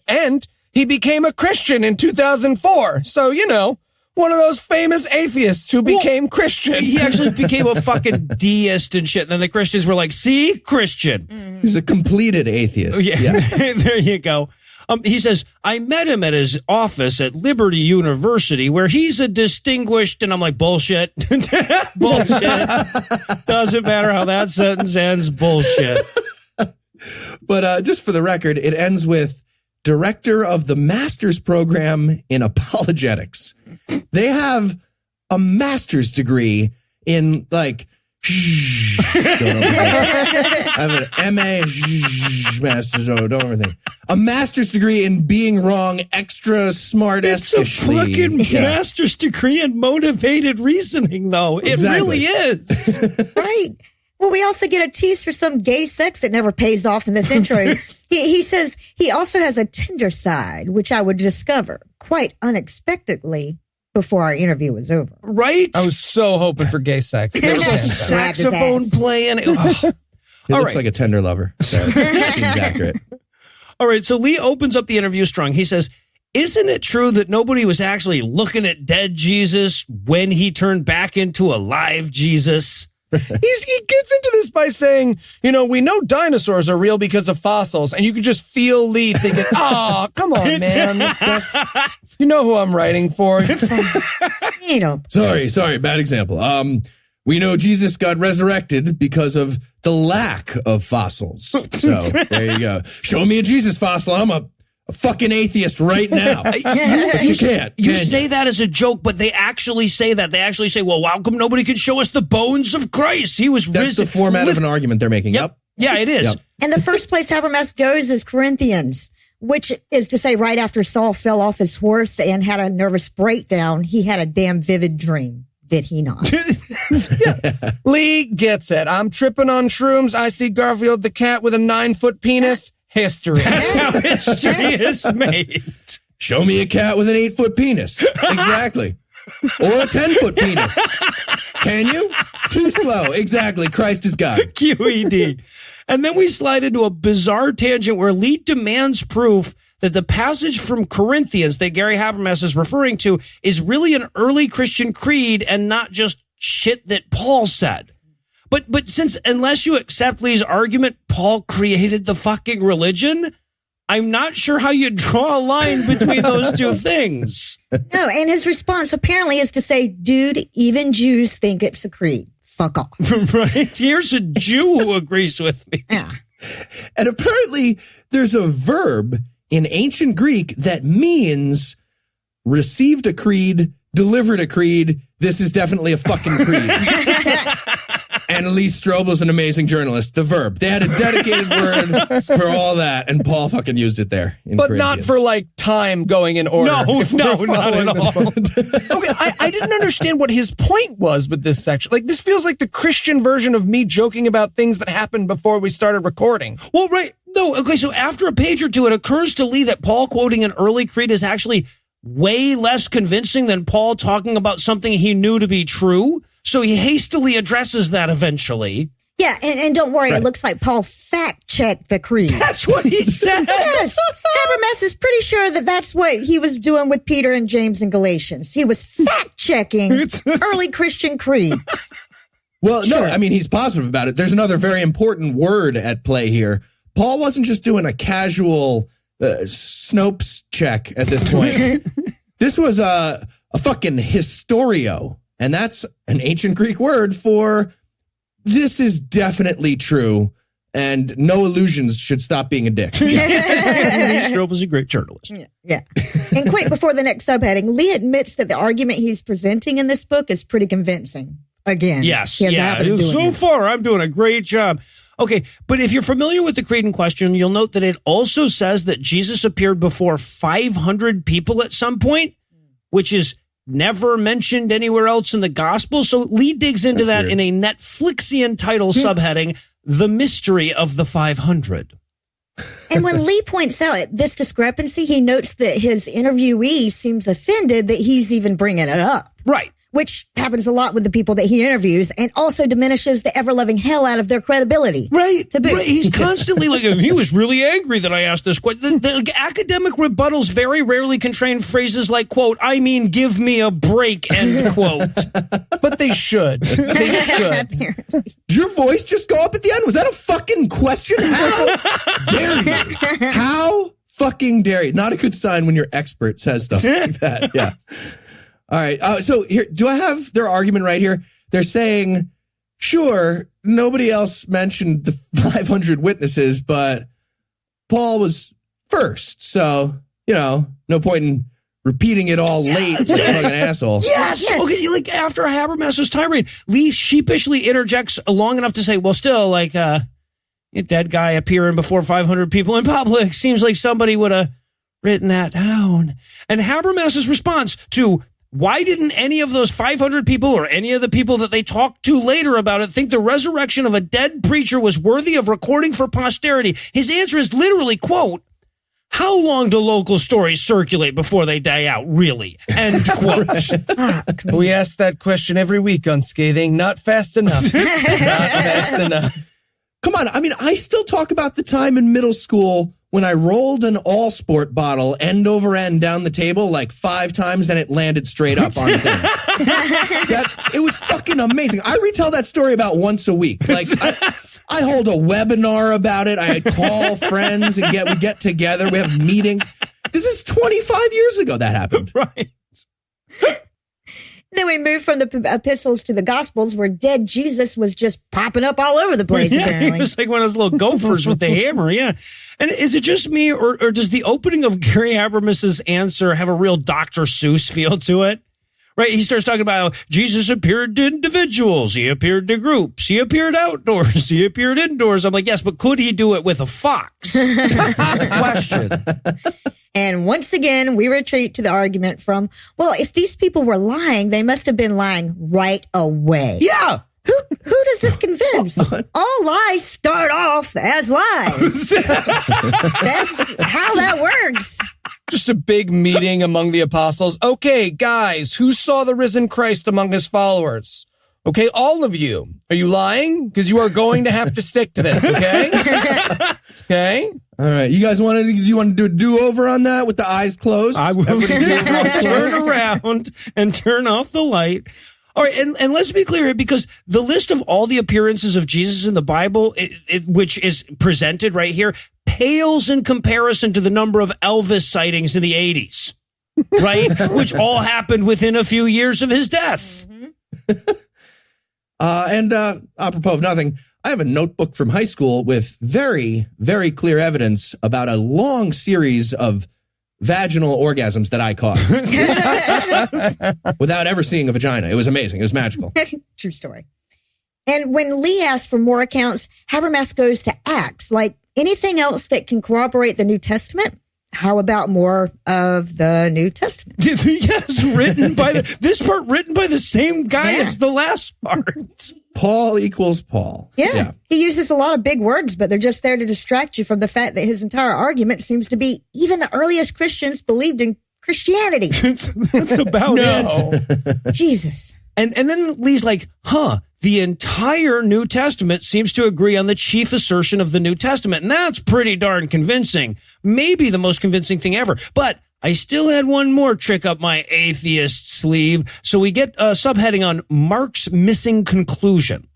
And he became a Christian in 2004. So, you know, one of those famous atheists who became Christian. He actually became a fucking deist and shit. And then the Christians were like, see, Christian. He's a completed atheist. Yeah. There you go. He says, I met him at his office at Liberty University where he's a distinguished, and I'm like, bullshit. Bullshit. Doesn't matter how that sentence ends. Bullshit. But just for the record, it ends with director of the master's program in apologetics. They have a master's degree in like, I have an MA master's. Don't overthink. A master's degree in being wrong, extra smart. It's a fucking master's degree in motivated reasoning, though. Exactly. It really is. Right. Well, we also get a tease for some gay sex that never pays off in this intro. He says he also has a tender side, which I would discover quite unexpectedly before our interview was over. Right? I was so hoping for gay sex. There's a saxophone playing. He looks like a tender lover. So seems accurate. All right, so Lee opens up the interview strong. He says, isn't it true that nobody was actually looking at dead Jesus when he turned back into a live Jesus? He gets into this by saying, you know, we know dinosaurs are real because of fossils, and you can just feel Lee thinking, oh, come on, man. You know who I'm writing for. You know. Sorry, bad example. We know Jesus got resurrected because of the lack of fossils. So there you go. Show me a Jesus fossil. I'm a fucking atheist right now. But you can't. You say that as a joke, but they actually say that. They actually say, well, how come nobody can show us the bones of Christ? He was That's the format of an argument they're making. Yep. Yeah, it is. Yep. And the first place Habermas goes is Corinthians, which is to say right after Saul fell off his horse and had a nervous breakdown, he had a damn vivid dream. Did he not? Lee gets it. I'm tripping on shrooms. I see Garfield the cat with a 9-foot penis. History. That's how history is made. Show me a cat with an 8-foot penis. Exactly. Or a 10-foot penis. Can you? Too slow. Exactly. Christ is God. QED. And then we slide into a bizarre tangent where Lee demands proof that the passage from Corinthians that Gary Habermas is referring to is really an early Christian creed and not just shit that Paul said. But since, unless you accept Lee's argument, Paul created the fucking religion, I'm not sure how you draw a line between those two things. No, and his response apparently is to say, dude, even Jews think it's a creed. Fuck off. Right? Here's a Jew who agrees with me. Yeah. And apparently there's a verb in ancient Greek that means received a creed, delivered a creed. This is definitely a fucking creed. And Lee Strobel's an amazing journalist. The verb. They had a dedicated word for all that, and Paul fucking used it there. But not for, like, time going in order. No, not at all. Okay, I didn't understand what his point was with this section. Like, this feels like the Christian version of me joking about things that happened before we started recording. Well, right. No, okay, so after a page or two, it occurs to Lee that Paul quoting an early creed is actually way less convincing than Paul talking about something he knew to be true. So he hastily addresses that eventually. Yeah, and don't worry, It looks like Paul fact-checked the creed. That's what he said. Yes, Habermas is pretty sure that that's what he was doing with Peter and James and Galatians. He was fact-checking early Christian creeds. Well, no, I mean, he's positive about it. There's another very important word at play here. Paul wasn't just doing a casual Snopes check at this point. This was a fucking historio. And that's an ancient Greek word for this is definitely true, and no illusions should stop being a dick. Lee Strobel is a great journalist. Yeah. And quick, before the next subheading, Lee admits that the argument he's presenting in this book is pretty convincing. Again. Yes. Yeah. So far, I'm doing a great job. Okay, but if you're familiar with the creed in question, you'll note that it also says that Jesus appeared before 500 people at some point, which is never mentioned anywhere else in the gospel. So Lee digs into that in a Netflixian title subheading, The Mystery of the 500. And when Lee points out this discrepancy, he notes that his interviewee seems offended that he's even bringing it up. Right. Which happens a lot with the people that he interviews and also diminishes the ever-loving hell out of their credibility. Right. He's constantly like, he was really angry that I asked this question. The academic rebuttals very rarely contain phrases like, quote, I mean, give me a break, end quote. But they should. They should. Apparently. Did your voice just go up at the end? Was that a fucking question? How dare you? How fucking dare you? Not a good sign when your expert says stuff like that. Yeah. All right. So here, do I have their argument right here? They're saying, sure, nobody else mentioned the 500 witnesses, but Paul was first. So, no point in repeating it all late like a fucking asshole. Yes. Okay, like after Habermas's tirade, Lee sheepishly interjects long enough to say, well, still, like, a dead guy appearing before 500 people in public seems like somebody would have written that down. And Habermas's response to why didn't any of those 500 people or any of the people that they talked to later about it think the resurrection of a dead preacher was worthy of recording for posterity? His answer is literally, quote, how long do local stories circulate before they die out, really? End quote. We ask that question every week on Scathing. Not fast enough. Not fast enough. Come on. I mean, I still talk about the time in middle school when I rolled an All-Sport bottle end over end down the table like 5 times and it landed straight up on its end. It was fucking amazing. I retell that story about once a week. Like I hold a webinar about it. I call friends and we get together. We have meetings. This is 25 years ago that happened. Right. Then we move from the epistles to the gospels where dead Jesus was just popping up all over the place, apparently. He was like one of those little gophers with the hammer, yeah. And is it just me, or does the opening of Gary Habermas's answer have a real Dr. Seuss feel to it? Right, he starts talking about how Jesus appeared to individuals, he appeared to groups, he appeared outdoors, he appeared indoors. I'm like, yes, but could he do it with a fox? That's the question. And once again, we retreat to the argument from, well, if these people were lying, they must have been lying right away. Yeah. Who does this convince? All lies start off as lies. That's how that works. Just a big meeting among the apostles. Okay, guys, who saw the risen Christ among his followers? Okay, all of you. Are you lying? Because you are going to have to stick to this, okay? Okay? All right. You guys do you want to do a do-over on that with the eyes closed? I will turn around and turn off the light. All right, and let's be clear here, because the list of all the appearances of Jesus in the Bible, which is presented right here, pales in comparison to the number of Elvis sightings in the 80s, right? Which all happened within a few years of his death. And apropos of nothing, I have a notebook from high school with very, very clear evidence about a long series of vaginal orgasms that I caused without ever seeing a vagina. It was amazing. It was magical. True story. And when Lee asks for more accounts, Habermas goes to Acts. Like anything else that can corroborate the New Testament? How about more of the New Testament? Yes, written by the same guy as the last part. Paul equals Paul. Yeah. He uses a lot of big words, but they're just there to distract you from the fact that his entire argument seems to be even the earliest Christians believed in Christianity. That's about it. Jesus. And then Lee's like, the entire New Testament seems to agree on the chief assertion of the New Testament. And that's pretty darn convincing. Maybe the most convincing thing ever. But I still had one more trick up my atheist sleeve. So we get a subheading on Mark's missing conclusion.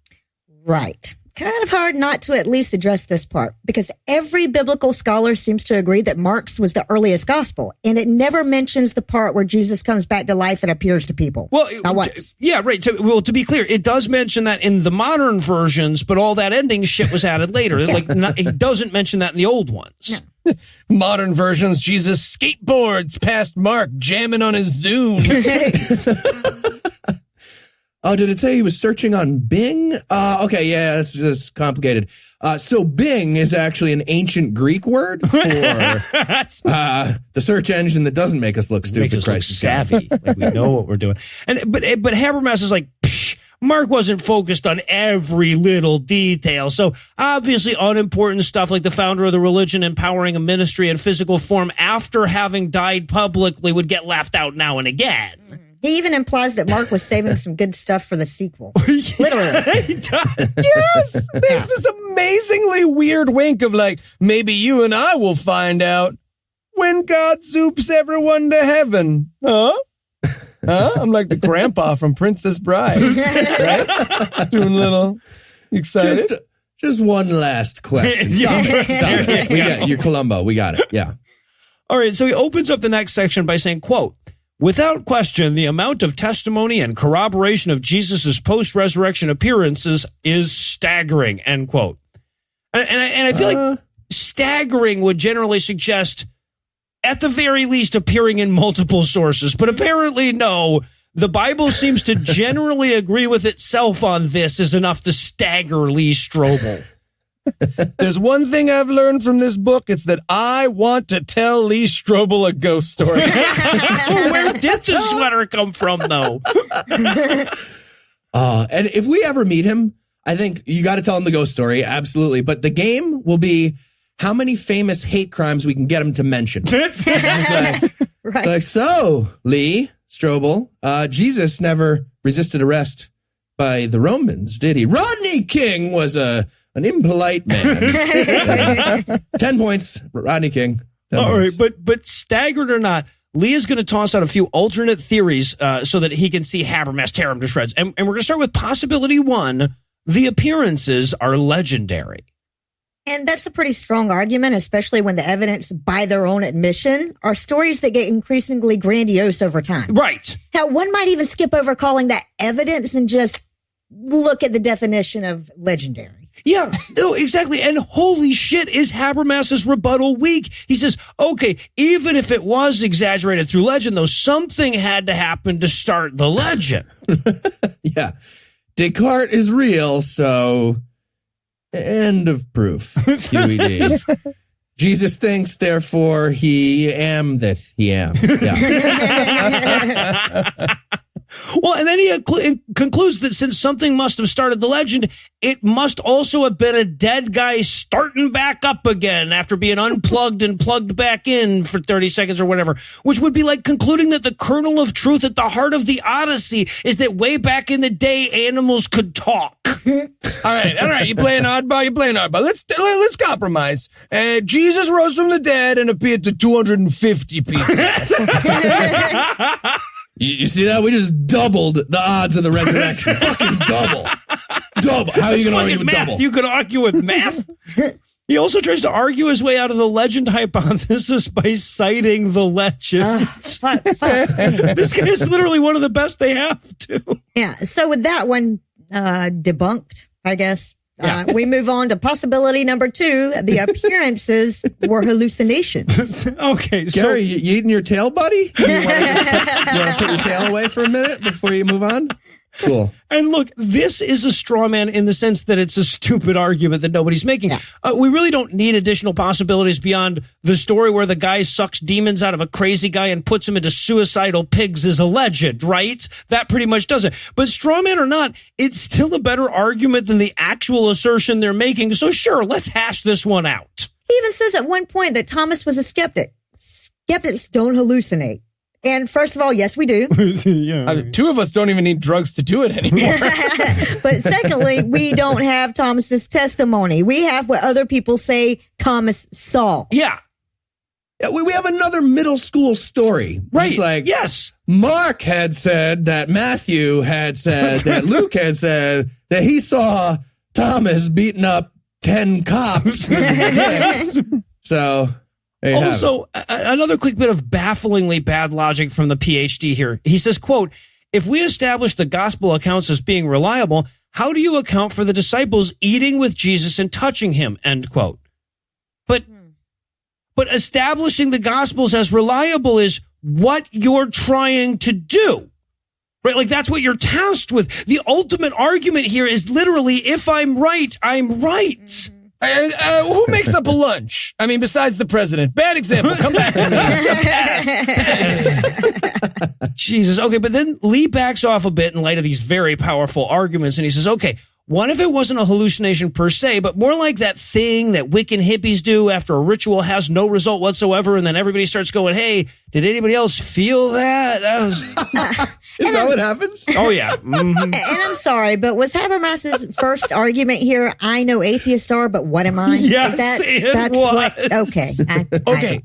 Right. Kind of hard not to at least address this part, because every biblical scholar seems to agree that Mark's was the earliest gospel, and it never mentions the part where Jesus comes back to life and appears to people. Well, not once. Yeah, right. To be clear, it does mention that in the modern versions, but all that ending shit was added later. It doesn't mention that in the old ones. No. Modern versions, Jesus skateboards past Mark, jamming on his Zoom. Oh, did it say he was searching on Bing? Okay, yeah, that's just complicated. So Bing is actually an ancient Greek word for the search engine that doesn't make us look stupid. Makes us look savvy, like we know what we're doing. But Habermas is like, Mark wasn't focused on every little detail. So obviously unimportant stuff like the founder of the religion empowering a ministry in physical form after having died publicly would get left out now and again. He even implies that Mark was saving some good stuff for the sequel. Literally. He does. Yes! There's this amazingly weird wink of like, maybe you and I will find out when God zoops everyone to heaven. Huh? I'm like the grandpa from Princess Bride. Right? Doing a little excited. Just one last question. Stop it. We got it. You're Columbo. We got it. Yeah. All right. So he opens up the next section by saying, quote, "Without question, the amount of testimony and corroboration of Jesus' post-resurrection appearances is staggering," end quote. And I feel like staggering would generally suggest, at the very least, appearing in multiple sources. But apparently, no. The Bible seems to generally agree with itself on this is enough to stagger Lee Strobel. There's one thing I've learned from this book. It's that I want to tell Lee Strobel a ghost story. Where did the sweater come from, though? And if we ever meet him, I think you got to tell him the ghost story. Absolutely. But the game will be how many famous hate crimes we can get him to mention. Right. Like, so, Lee Strobel, Jesus never resisted arrest by the Romans, did he? Rodney King was an impolite man. 10 points, Rodney King. All right, but staggered or not, Lee is going to toss out a few alternate theories so that he can see Habermas tear him to shreds. And we're going to start with possibility one. The appearances are legendary. And that's a pretty strong argument, especially when the evidence, by their own admission, are stories that get increasingly grandiose over time. Right. Now, one might even skip over calling that evidence and just look at the definition of legendary. Yeah, no, exactly. And holy shit, is Habermas's rebuttal weak? He says, okay, even if it was exaggerated through legend, though, something had to happen to start the legend. Yeah. Descartes is real, so end of proof. QED. Jesus thinks, therefore he am that he am. Yeah. Well, and then he concludes that since something must have started the legend, it must also have been a dead guy starting back up again after being unplugged and plugged back in for 30 seconds or whatever, which would be like concluding that the kernel of truth at the heart of the Odyssey is that way back in the day, animals could talk. All right. You playing oddball. Let's compromise. Jesus rose from the dead and appeared to 250 people. You see that? We just doubled the odds of the resurrection. Fucking double. How are you going to argue with math. double? You could argue with math. He also tries to argue his way out of the legend hypothesis by citing the legend. This This guy is literally one of the best they have, too. Yeah. So with that one debunked, I guess, we move on to possibility number 2. The appearances were hallucinations. Okay. So, Gary, you eating your tail, buddy? You want to put your tail away for a minute before you move on? Cool. And look, this is a straw man in the sense that it's a stupid argument that nobody's making. Yeah. We really don't need additional possibilities beyond the story where the guy sucks demons out of a crazy guy and puts him into suicidal pigs as a legend, right? That pretty much does it. But straw man or not, it's still a better argument than the actual assertion they're making. So sure, let's hash this one out. He even says at one point that Thomas was a skeptic. Skeptics don't hallucinate. And first of all, yes, we do. Two of us don't even need drugs to do it anymore. But secondly, we don't have Thomas's testimony. We have what other people say Thomas saw. Yeah. We have another middle school story. Right. Just like, yes. Mark had said that Matthew had said that Luke had said that he saw Thomas beating up 10 cops. So... Also, another quick bit of bafflingly bad logic from the PhD here. He says, quote, if we establish the gospel accounts as being reliable, how do you account for the disciples eating with Jesus and touching him, end quote. But establishing the gospels as reliable is what you're trying to do. Right? Like that's what you're tasked with. The ultimate argument here is literally, if I'm right, I'm right. Who makes up a lunch? I mean, besides the president. Bad example. Come back to me. Jesus. Okay, but then Lee backs off a bit in light of these very powerful arguments, and he says, okay, what if it wasn't a hallucination per se, but more like that thing that Wiccan hippies do after a ritual has no result whatsoever, and then everybody starts going, hey, did anybody else feel that? Is that what happens? Oh, yeah. Mm-hmm. And I'm sorry, but was Habermas's first argument here, I know atheists are, but what am I? Yes, that's was. what. Okay. Okay.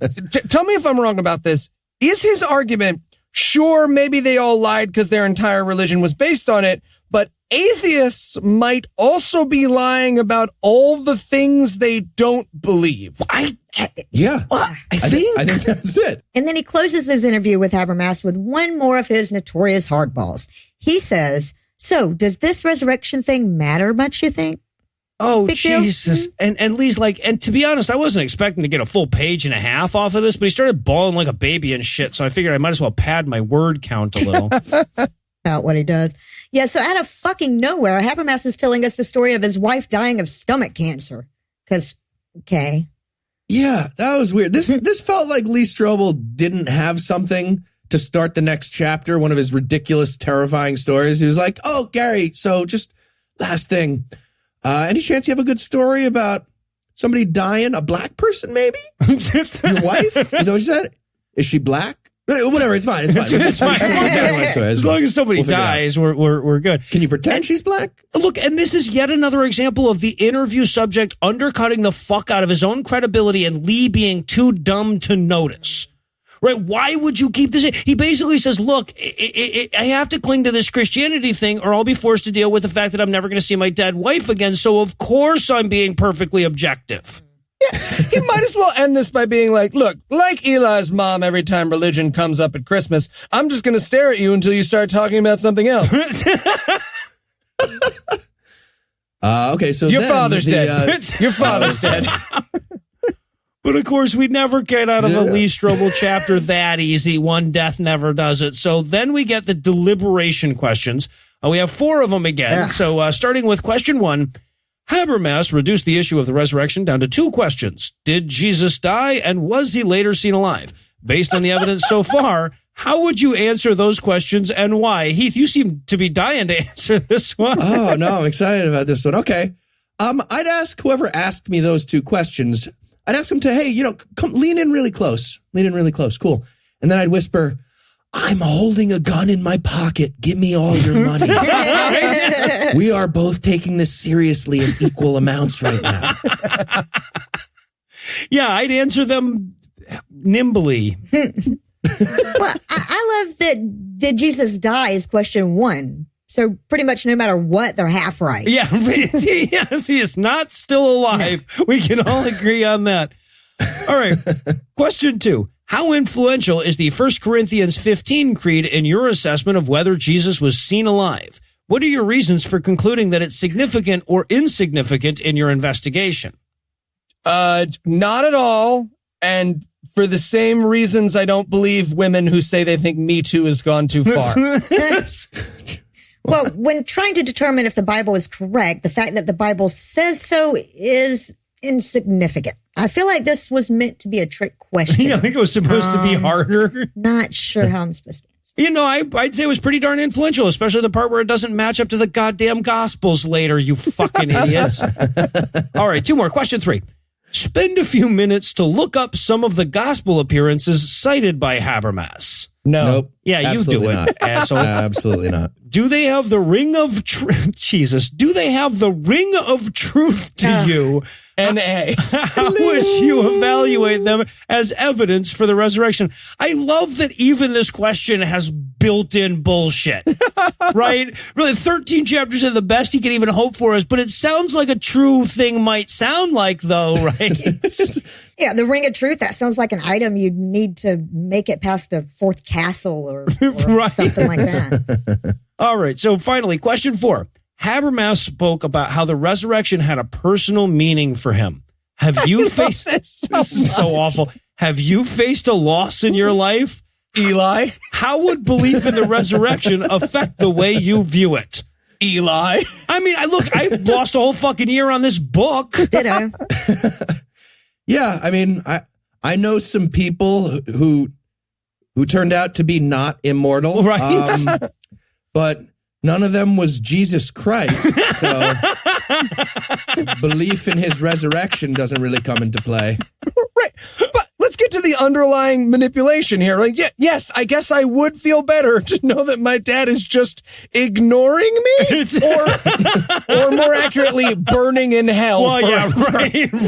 Tell me if I'm wrong about this. Is his argument, sure, maybe they all lied because their entire religion was based on it, but atheists might also be lying about all the things they don't believe? I think that's it. And then he closes his interview with Habermas with one more of his notorious hardballs. He says, so does this resurrection thing matter much, you think? Oh, Big deal? Jesus. And Lee's like, and to be honest, I wasn't expecting to get a full page and a half off of this, but he started bawling like a baby and shit, so I figured I might as well pad my word count a little. About what he does. Yeah, so out of fucking nowhere, Habermas is telling us the story of his wife dying of stomach cancer. Because, okay. Yeah, that was weird. This felt like Lee Strobel didn't have something to start the next chapter, one of his ridiculous, terrifying stories. He was like, oh, Gary, so just last thing. Any chance you have a good story about somebody dying? A black person, maybe? Your wife? Is that what you said? Is she black? Whatever, it's fine. It's fine. As long as somebody dies, we're good. Can you pretend she's black? Look, and this is yet another example of the interview subject undercutting the fuck out of his own credibility and Lee being too dumb to notice. Right? Why would you keep this? He basically says, look, I have to cling to this Christianity thing or I'll be forced to deal with the fact that I'm never going to see my dead wife again. So of course I'm being perfectly objective. Yeah, he might as well end this by being like, look, like Eli's mom, every time religion comes up at Christmas, I'm just going to stare at you until you start talking about something else. Okay, so your father's dead. Your father's dead. But of course, we never get out of a Lee Strobel chapter that easy. One death never does it. So then we get the deliberation questions. We have 4 of them again. So starting with question 1. Habermas reduced the issue of the resurrection down to 2 questions. Did Jesus die, and was he later seen alive? Based on the evidence so far, how would you answer those questions and why? Heath, you seem to be dying to answer this one. Oh, no, I'm excited about this one. Okay. I'd ask whoever asked me those 2 questions, I'd ask them to, hey, come lean in really close. Lean in really close. Cool. And then I'd whisper, I'm holding a gun in my pocket. Give me all your money. We are both taking this seriously in equal amounts right now. Yeah, I'd answer them nimbly. Well, I love that did Jesus die is question 1. So pretty much no matter what, they're half right. Yeah, yes, he is not still alive. No. We can all agree on that. All right, question 2. How influential is the 1 Corinthians 15 creed in your assessment of whether Jesus was seen alive? What are your reasons for concluding that it's significant or insignificant in your investigation? Not at all. And for the same reasons, I don't believe women who say they think Me Too has gone too far. Well, when trying to determine if the Bible is correct, the fact that the Bible says so is insignificant. I feel like this was meant to be a trick question. Yeah, I think it was supposed to be harder. Not sure how I'm supposed to answer. I'd say it was pretty darn influential, especially the part where it doesn't match up to the goddamn Gospels later, you fucking idiots. All right, 2 more. Question 3. Spend a few minutes to look up some of the gospel appearances cited by Habermas. No. Nope. Yeah, you do it, not. asshole. Absolutely not. Do they have the ring of Jesus? Do they have the ring of truth to you? N.A. How would you evaluate them as evidence for the resurrection? I love that even this question has built-in bullshit, right? Really, 13 chapters of the best he can even hope for us, but it sounds like a true thing might sound like, though, right? Yeah, the ring of truth, that sounds like an item you'd need to make it past the 4th castle or right. something like that. All right, so finally, question 4. Habermas spoke about how the resurrection had a personal meaning for him. Have you faced this is so awful. Have you faced a loss in your life? Eli? How would belief in the resurrection affect the way you view it? Eli? I mean, I lost a whole fucking year on this book. Ditto. Yeah, I mean, I know some people who turned out to be not immortal. Right. But none of them was Jesus Christ, so belief in his resurrection doesn't really come into play. Right. But let's get to the underlying manipulation here. Like, yes, I guess I would feel better to know that my dad is just ignoring me, or more accurately, burning in hell. Well, yeah,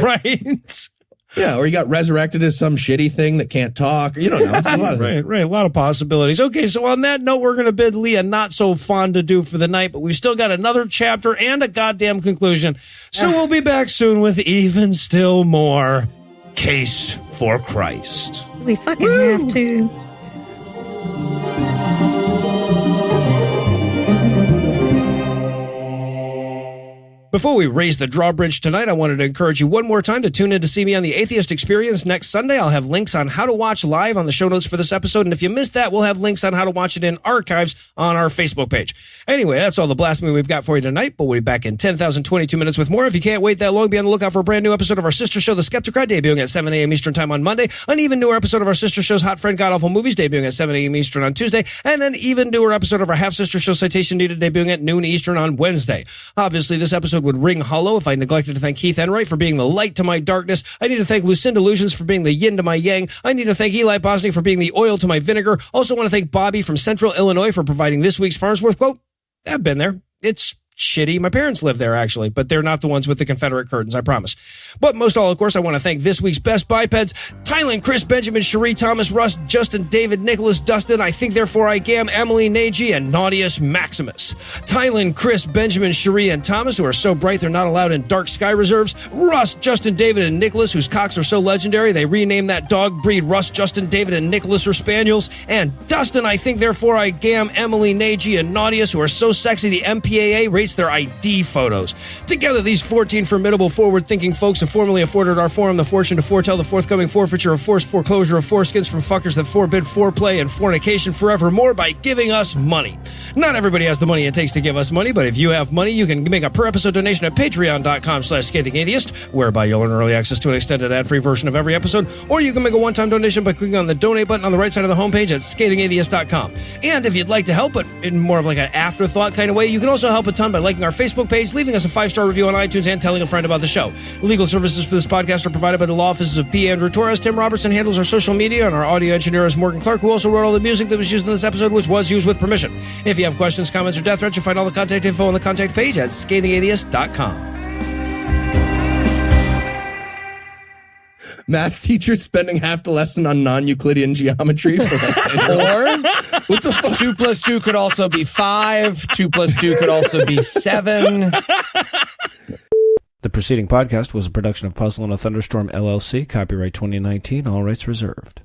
right. Yeah, or he got resurrected as some shitty thing that can't talk. You don't know. It's a lot of right. A lot of possibilities. Okay, so on that note, we're going to bid Lee a not so fond adieu for the night, but we've still got another chapter and a goddamn conclusion. So we'll be back soon with even still more Case for Christ. We fucking have to. Before we raise the drawbridge tonight, I wanted to encourage you one more time to tune in to see me on the Atheist Experience next Sunday. I'll have links on how to watch live on the show notes for this episode, and if you missed that, we'll have links on how to watch it in archives on our Facebook page. Anyway, that's all the blasphemy we've got for you tonight, but we'll be back in 10,022 minutes with more. If you can't wait that long, be on the lookout for a brand new episode of our sister show, The Skepticrat, debuting at 7 a.m. Eastern Time on Monday, an even newer episode of our sister show's Hot Friend God Awful Movies, debuting at 7 a.m. Eastern on Tuesday, and an even newer episode of our half-sister show, Citation Needed, debuting at noon Eastern on Wednesday. Obviously, this episode would ring hollow if I neglected to thank Keith Enright for being the light to my darkness. I need to thank Lucinda Illusions for being the yin to my yang. I need to thank Eli Bosnick for being the oil to my vinegar. Also want to thank Bobby from Central Illinois for providing this week's Farnsworth quote. I've been there. It's shitty. My parents live there, actually, but they're not the ones with the Confederate curtains, I promise. But most of all, of course, I want to thank this week's Best Bipeds, Tylen, Chris, Benjamin, Cherie, Thomas, Russ, Justin, David, Nicholas, Dustin, I Think Therefore I Am, Emily, Nagy, and Naughtius Maximus. Tylen, Chris, Benjamin, Cherie, and Thomas, who are so bright they're not allowed in dark sky reserves. Russ, Justin, David, and Nicholas, whose cocks are so legendary they renamed that dog breed Russ, Justin, David, and Nicholas or Spaniels. And Dustin, I Think Therefore I Am, Emily, Nagy, and Naughtius, who are so sexy the MPAA rates erase their ID photos. Together, these 14 formidable, forward-thinking folks have formally afforded our forum the fortune to foretell the forthcoming forfeiture of forced foreclosure of foreskins from fuckers that forbid foreplay and fornication forevermore by giving us money. Not everybody has the money it takes to give us money, but if you have money, you can make a per-episode donation at patreon.com/scathingatheist, whereby you'll earn early access to an extended ad-free version of every episode, or you can make a one-time donation by clicking on the donate button on the right side of the homepage at scathingatheist.com. And if you'd like to help, but in more of like an afterthought kind of way, you can also help a ton by liking our Facebook page, leaving us a 5-star review on iTunes, and telling a friend about the show. Legal services for this podcast are provided by the law offices of P. Andrew Torres. Tim Robertson handles our social media, and our audio engineer is Morgan Clark, who also wrote all the music that was used in this episode, which was used with permission. If you have questions, comments, or death threats, you'll find all the contact info on the contact page at scathingatheist.com. Math teacher spending half the lesson on non-Euclidean geometry. For like 10 minutes. Or what the fuck? 2 + 2 could also be 5. 2 + 2 could also be 7. The preceding podcast was a production of Puzzle and a Thunderstorm, LLC. Copyright 2019. All rights reserved.